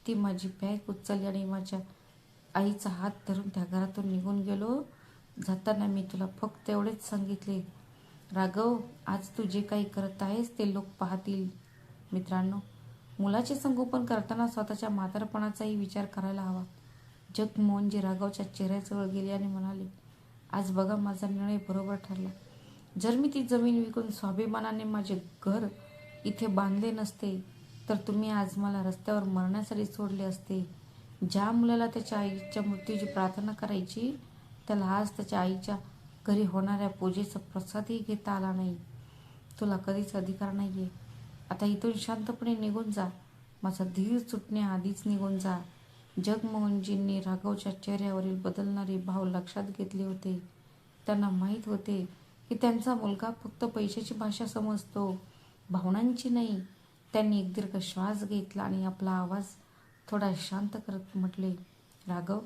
ती माझी बॅग उचलली आणि माझ्या आईचा हात धरून त्या घरातून निघून गेलो. जाताना मी तुला फक्त एवढेच सांगितले, राघव, आज तू जे काही करत आहेस ते लोक पाहतील. मित्रांनो, मुलाचे संगोपन करताना स्वतःच्या म्हातारपणाचाही विचार करायला हवा. जगमोहनजी राघवच्या चेहऱ्याजवळ गेले आणि म्हणाले, आज बघा, माझा निर्णय बरोबर ठरला. जर मी ती जमीन विकून स्वाभिमानाने माझे घर इथे बांधले नसते, तर तुम्ही आज मला रस्त्यावर मरण्यासाठी सोडले असते. ज्या मुलाला त्याच्या आईच्या मृत्यूची प्रार्थना करायची, त्याला आज त्याच्या आईच्या घरी होणाऱ्या पूजेचा प्रसादही घेता आला नाही. तुला कधीच अधिकार नाहीये. आता इथून शांतपणे निघून जा. माझा धीर सुटण्याआधीच निघून जा. जगमोहनजींनी राघवच्या चेहऱ्यावरील बदलणारे भाव लक्षात घेतले होते. त्यांना माहीत होते की त्यांचा मुलगा फक्त पैशाची भाषा समजतो, भावनांची नाही. त्यांनी एक दीर्घ श्वास घेतला आणि आपला आवाज थोडा शांत करत म्हटले, राघव,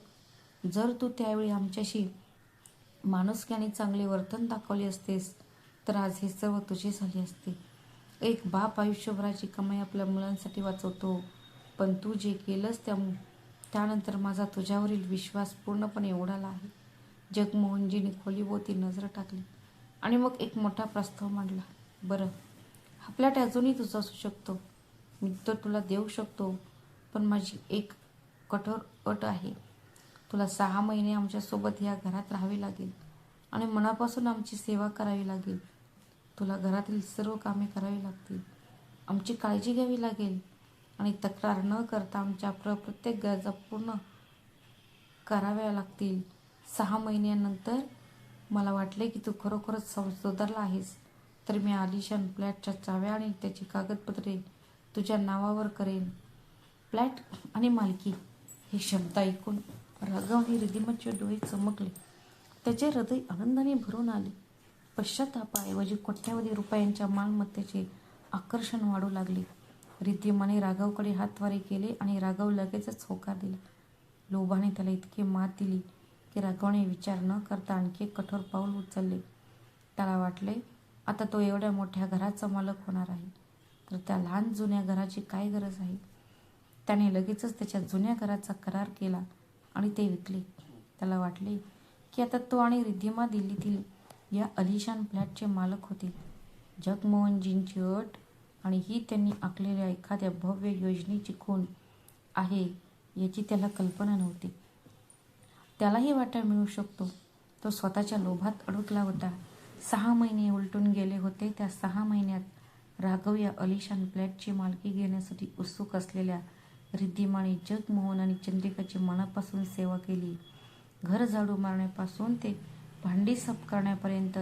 जर तू त्यावेळी आमच्याशी माणुसकीने चांगले वर्तन दाखवले असतेस तर आज हे सर्व तुझे झाले असते. एक बाप आयुष्यभराची कमाई आपल्या मुलांसाठी वाचवतो, पण तू जे केलंस त्यानंतर माझा तुझ्यावरील विश्वास पूर्णपणे उडाला आहे. जगमोहनजींनी खोलीभोवती नजर टाकली आणि मग एक मोठा प्रस्ताव मांडला. बरं, हा फ्लॅट अजूनही तुझा असू शकतो. मी तो तुला देऊ शकतो, पण माझी एक कठोर अट आहे. तुला 6 महिने आमच्यासोबत या घरात राहावे लागेल आणि मनापासून आमची सेवा करावी लागेल. तुला घरातील सर्व कामे करावी लागतील, आमची काळजी घ्यावी लागेल आणि तक्रार न करता आमच्या प्रत्येक गरजा पूर्ण कराव्या लागतील. 6 महिन्यानंतर मला वाटले की तू खरोखरच सुधारला आहेस, तर मी आलिशान फ्लॅटच्या चाव्या आणि त्याची कागदपत्रे तुझ्या नावावर करेन. फ्लॅट आणि मालकी हे शब्द ऐकून राघव आणि रिद्धिमाचे डोळे चमकले. त्याचे हृदय आनंदाने भरून आले. पश्चातापाऐवजी कोट्यावधी रुपयांच्या मालमत्तेचे आकर्षण वाढू लागले. रिद्धिमाने राघवकडे हातवारे केले आणि राघव लगेचच होकार दिला. लोभाने त्याला इतकी मात दिली की राघवने विचार न करता आणखी एक कठोर पाऊल उचलले. त्याला वाटले, आता तो एवढ्या मोठ्या घराचा मालक होणार आहे, तर त्या लहान जुन्या घराची काय गरज आहे. त्याने लगेचच त्याच्या जुन्या घराचा करार केला आणि ते विकले. त्याला वाटले की आता तो आणि रिद्धिमा दिल्लीतील या अलिशान फ्लॅटचे मालक होतील. जगमोहनजींची अट आणि ही त्यांनी आखलेल्या एखाद्या भव्य योजनेची खूण आहे याची त्याला कल्पना नव्हती. त्यालाही वाटा मिळू शकतो. तो स्वतःच्या लोभात अडकला होता. 6 महिने उलटून गेले होते. त्या 6 महिन्यात राघव या अलिशान फ्लॅटची मालकी घेण्यासाठी उत्सुक असलेल्या रिद्धिमाने जगमोहन आणि चंद्रिकाची मनापासून सेवा केली. घर झाडू मारण्यापासून ते भांडी साफ करण्यापर्यंत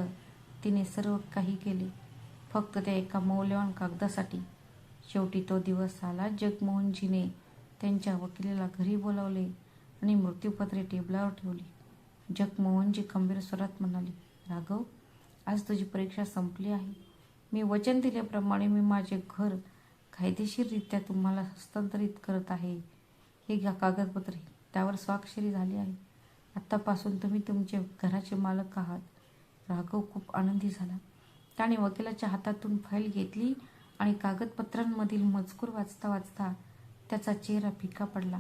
तिने सर्व काही केले, फक्त त्या एका मौल्यवान कागदासाठी. शेवटी तो दिवस आला. जगमोहनजीने त्यांच्या वकिलाला घरी बोलावले आणि मृत्यूपत्रे टेबलावर ठेवली. जगमोहनजी गंभीर स्वरात म्हणाले, राघव, आज तुझी परीक्षा संपली आहे. मी वचन दिल्याप्रमाणे मी माझे घर कायदेशीररित्या तुम्हाला हस्तांतरित करत आहे. हे कागदपत्रे, त्यावर स्वाक्षरी झाली आहे. आत्तापासून तुम्ही तुमचे घराचे मालक आहात. राघव खूप आनंदी झाला. त्याने वकिलाच्या हातातून फाईल घेतली आणि कागदपत्रांमधील मजकूर वाचता वाचता त्याचा चेहरा फिका पडला.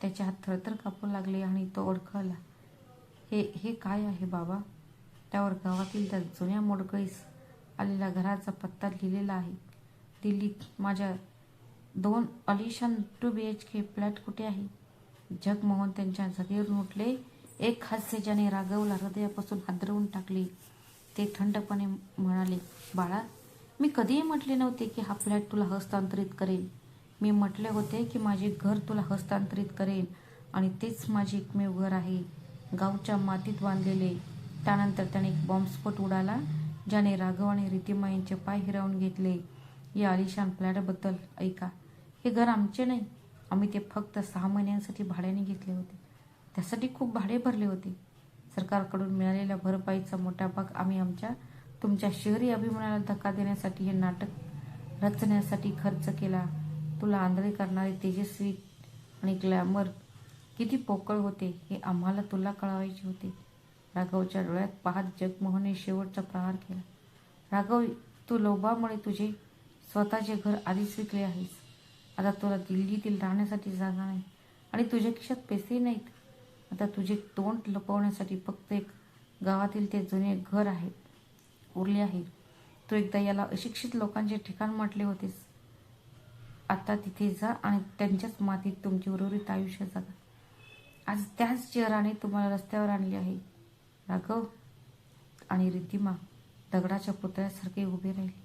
त्याचे हात थरथर कापू लागले आणि तो ओळखला. हे काय आहे बाबा? त्यावर गावातील त्या जुन्या मोडकळीस आलेल्या घराचा पत्ता लिहिलेला आहे. दिल्लीत माझ्या 2 अलिशान 2 BHK फ्लॅट कुठे आहे? जगमोहन त्यांच्या जागेवरून उठले. एक हास्य ज्याने राघवला हृदयापासून हादरवून टाकले. ते थंडपणे म्हणाले, बाळा, मी कधीही म्हटले नव्हते की हा फ्लॅट तुला हस्तांतरित करेन. मी म्हटले होते की माझे घर तुला हस्तांतरित करेन आणि तेच माझे एकमेव घर आहे, गावच्या मातीत बांधलेले. त्यानंतर त्याने एक बॉम्बस्फोट उडाला ज्याने राघव आणि रिद्धिमा यांचे पाय हिरावून घेतले. या आलिशान फ्लॅटबद्दल ऐका. हे घर आमचे नाही. आम्ही ते फक्त 6 महिन्यांसाठी भाड्याने घेतले होते. त्यासाठी खूप भाडे भरले होते. सरकारकडून मिळालेल्या भरपाईचा मोठा भाग आम्ही तुमच्या शहरी अभिमानाला धक्का देण्यासाठी हे नाटक रचण्यासाठी खर्च केला. तुला आंधळे करणारे तेजस्वी आणि ग्लॅमर किती पोकळ होते हे आम्हाला तुला कळवायचे होते. राघवच्या डोळ्यात पाहत जगमोहनने शेवटचा प्रहार केला. राघव, तू लोभामुळे तुझे स्वतःचे घर आधीच विकले आहेस. आता तुला दिल्लीतील राहण्यासाठी जागा नाही आणि तुझ्या खिशात पैसेही नाहीत. आता तुझे तोंड लपवण्यासाठी फक्त एक गावातील ते जुने घर उरले आहे. तू एकदा याला अशिक्षित लोकांचे ठिकाण म्हटले होतेस. आता तिथे जा आणि त्यांच्याच मातीत तुमचे उर्वरित आयुष्य जगा. आज त्याच चेहराने तुम्हाला रस्त्यावर आणले आहे. राघव आणि रिद्धिमा दगडाच्या पुतळ्यासारखे उभे राहिले.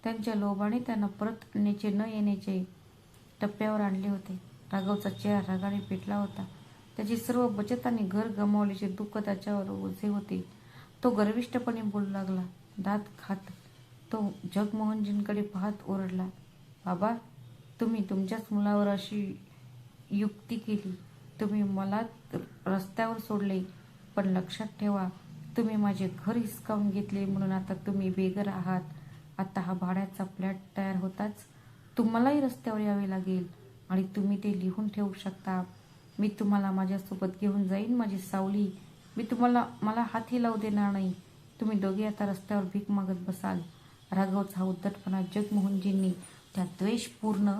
त्यांच्या लोभाने त्यांना परत आणण्याचे न येण्याचे टप्प्यावर आणले होते. राघवचा चेहरा रागाने पेटला होता. त्याची सर्व बचत आणि घर गमावल्याचे दुःख त्याच्यावर ओझे होते. तो गर्विष्ठपणे बोलू लागला. दात खात तो जगमोहनजींकडे पाहत ओरडला, बाबा, तुम्ही तुमच्याच मुलावर अशी युक्ती केली. तुम्ही मला रस्त्यावर सोडले, पण लक्षात ठेवा, तुम्ही माझे घर हिसकावून घेतले म्हणून आता तुम्ही बेघर आहात. आता हा भाड्याचा फ्लॅट तयार होताच तुम्हालाही रस्त्यावर यावे लागेल आणि तुम्ही ते लिहून ठेवू शकता. मी तुम्हाला माझ्यासोबत घेऊन जाईन, माझी सावली. मी मला हातही लावू देणार नाही. तुम्ही दोघे आता रस्त्यावर भीक मागत बसाल. राघवचा हा उद्धटपणा जगमोहनजींनी त्या द्वेषपूर्ण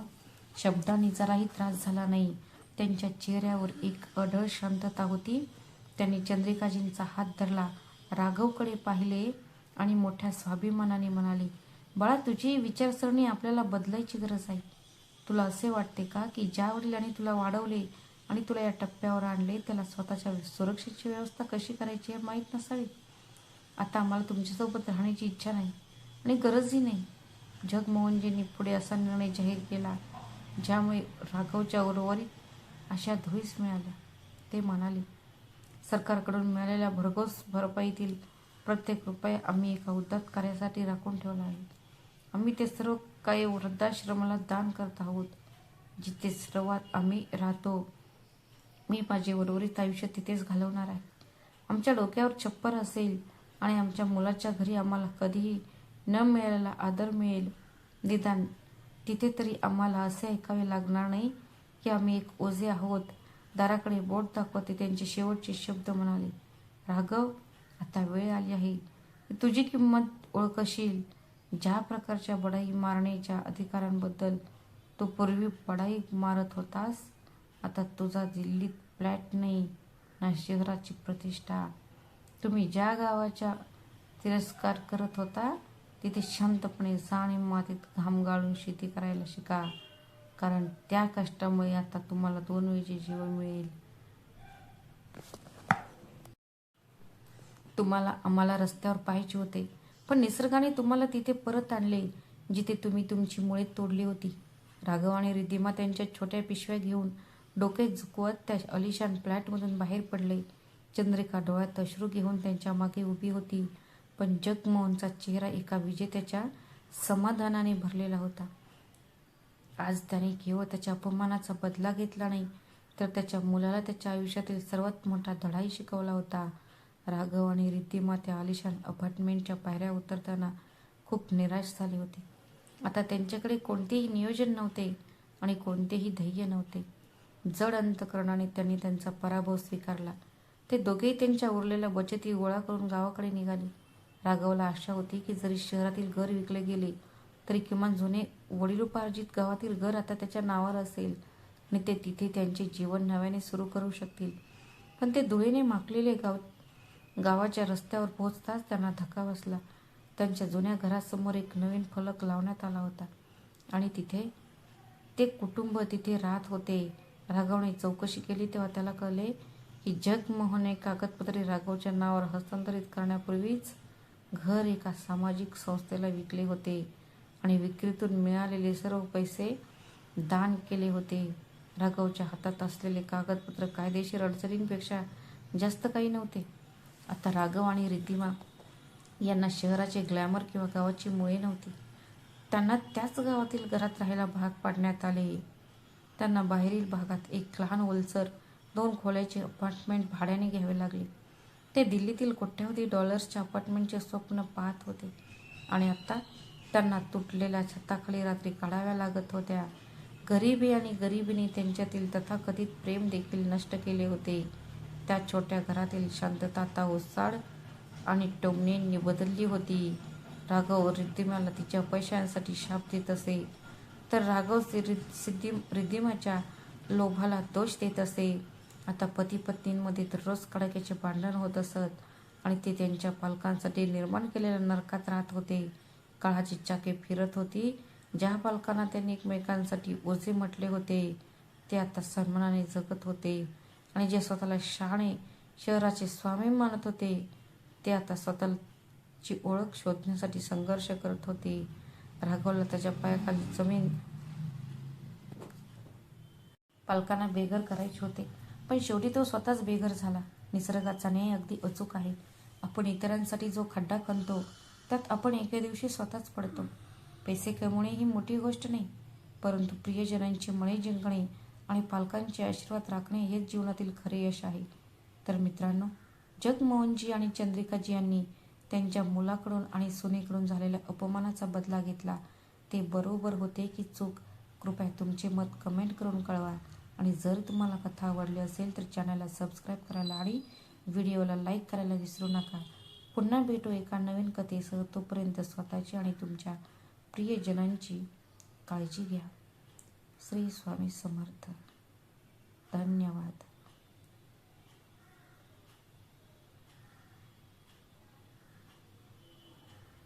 शब्दांनी जराही त्रास झाला नाही. त्यांच्या चेहऱ्यावर एक अढळ शांतता होती. त्यांनी चंद्रिकाजींचा हात धरला, राघवकडे पाहिले आणि मोठ्या स्वाभिमानाने म्हणाले, बाळा, तुझी विचारसरणी आपल्याला बदलायची गरज आहे. तुला असे वाटते का की ज्या वडिलांनी तुला वाढवले आणि तुला या टप्प्यावर आणले त्याला स्वतःच्या सुरक्षेची व्यवस्था कशी करायची हे माहीत नसावी? आता आम्हाला तुमच्यासोबत राहण्याची इच्छा नाही आणि गरजही नाही. जगमोहनजींनी पुढे असा निर्णय जाहीर केला ज्यामुळे राघवच्या उर्वरित आशा धुळीस मिळाल्या. ते म्हणाले, सरकारकडून मिळालेल्या भरघोस भरपाईतील प्रत्येक रुपया आम्ही एका उदात्त कार्यासाठी राखून ठेवला आहे. आम्ही ते सर्व काही वृद्धाश्रमाला दान करत आहोत. जिथे सर्वात आम्ही राहतो मी माझे उर्वरित आयुष्य तिथेच घालवणार आहे. आमच्या डोक्यावर छप्पर असेल आणि आमच्या मुलाच्या घरी आम्हाला कधीही न मिळालेला आदर मिळेल. निदान तिथे तरी आम्हाला असे ऐकावे लागणार नाही की आम्ही एक ओझे आहोत. दाराकडे बोट दाखवते त्यांचे शेवटचे शब्द म्हणाले, राघव, आता वेळ आली आहे की तुझी किंमत ओळखशील. ज्या प्रकारच्या बढाई मारण्याच्या अधिकारांबद्दल तू पूर्वी बढाई मारत होतास, आता तुझा दिल्लीत फ्लॅट नाही ना शहराची प्रतिष्ठा. तुम्ही ज्या गावाचा तिरस्कार करत होता तिथे शांतपणे जा आणि मातीत घाम गाळून शेती करायला शिका, कारण त्या कष्टामुळे आता तुम्हाला 2 वेळचे जेवण मिळेल. तुम्हाला आम्हाला रस्त्यावर पाहायचे होते, पण निसर्गाने तुम्हाला तिथे परत आणले जिथे तुम्ही तुमची मुळे तोडली होती. राघव आणि रिद्धिमा त्यांच्या छोट्या पिशव्या घेऊन डोके झुकवत त्या अलिशान फ्लॅटमधून बाहेर पडले. चंद्रिका डोळ्यात अश्रू घेऊन त्यांच्या मागे उभी होती, पण जगमोहनचा चेहरा एका विजेत्याच्या समाधानाने भरलेला होता. आज त्याने केवळ त्याच्या अपमानाचा बदला घेतला नाही, तर त्याच्या मुलाला त्याच्या आयुष्यातील सर्वात मोठा धडाही शिकवला होता. राघव आणि रिद्धिमा त्या आलिशान अपार्टमेंटच्या पायऱ्या उतरताना खूप निराश झाले होते. आता त्यांच्याकडे कोणतेही नियोजन नव्हते आणि कोणतेही ध्येय नव्हते. जड अंतकरणाने त्यांनी त्यांचा पराभव स्वीकारला. ते दोघेही त्यांच्या उरलेल्या बचती गोळा करून गावाकडे निघाले. राघवला आशा होती की जरी शहरातील घर विकले गेले तरी किमान जुने वडिलोपार्जित गावातील घर आता त्याच्या नावावर असेल आणि ते तिथे त्यांचे जीवन नव्याने सुरू करू शकतील. पण ते धुळीने माखलेले गावाच्या रस्त्यावर पोहोचताच त्यांना धक्का बसला. त्यांच्या जुन्या घरासमोर एक नवीन फलक लावण्यात आला होता आणि तिथे ते कुटुंब तिथे राहत होते. राघवने चौकशी केली तेव्हा त्याला कळले की जगमोहनने कागदपत्रे राघवच्या नावावर हस्तांतरित करण्यापूर्वीच घर एका सामाजिक संस्थेला विकले होते आणि विक्रीतून मिळालेले सर्व पैसे दान केले होते. राघवच्या हातात असलेले कागदपत्र कायदेशीर अडचणींपेक्षा जास्त काही नव्हते. आता राघव आणि रिद्धिमा यांना शहराचे ग्लॅमर किंवा गावाची मुळे नव्हती. त्यांना त्याच गावातील घरात राहायला भाग पाडण्यात आले. त्यांना बाहेरील भागात एक लहान ओलसर 2 खोल्याचे अपार्टमेंट भाड्याने घ्यावे लागले. ते दिल्लीतील कोट्यावधी डॉलर्सच्या अपार्टमेंटचे स्वप्न पाहत होते आणि आता त्यांना तुटलेल्या छताखाली रात्री काढाव्या लागत होत्या. गरिबी आणि गरिबीने त्यांच्यातील तथाकथित प्रेम देखील नष्ट केले होते. त्या छोट्या घरातील शांतता आता ओसाड आणि टोमण्यांनी बदलली होती. राघव रिद्धिमाला तिच्या पैशांसाठी शाप देत असे, तर राघव रिद्धिमाच्या लोभाला दोष देत असे. आता पती पत्नींमध्ये दररोज कडाक्याचे भांडण होत असत आणि ते त्यांच्या पालकांसाठी निर्माण केलेल्या नरकात राहत होते. काळाची चाके फिरत होती. ज्या पालकांना त्यांनी एकमेकांसाठी ओझे म्हटले होते ते आता सन्मानाने जगत होते आणि जे स्वतःला शहाणे शहराचे स्वामी मानत होते ते आता स्वतःची ओळख शोधण्यासाठी संघर्ष करत होते. राघवला त्याच्या पायाखाली जमीन पालकांना बेघर करायचे होते, पण शेवटी तो स्वतःच बेघर झाला. निसर्गाचा न्याय अगदी अचूक आहे. आपण इतरांसाठी जो खड्डा खणतो त्यात आपण एके दिवशी स्वतःच पडतो. पैसे कमवणे ही मोठी गोष्ट नाही, परंतु प्रियजनांची मने जिंकणे आणि पालकांचे आशीर्वाद राखणे हेच जीवनातील खरे यश आहे. तर मित्रांनो, जगमोहनजी आणि चंद्रिकाजी यांनी त्यांच्या मुलाकडून आणि सुनेकडून झालेल्या अपमानाचा बदला घेतला. ते बरोबर होते की चूक? कृपया तुमचे मत कमेंट करून कळवा आणि जर तुम्हाला कथा आवडली असेल तर चॅनलला सबस्क्राईब करायला आणि व्हिडिओला लाईक करायला विसरू नका. पुन्हा भेटू एका नवीन कथेसह. तोपर्यंत स्वतःची आणि तुमच्या प्रियजनांची काळजी घ्या. श्री स्वामी समर्थ. धन्यवाद.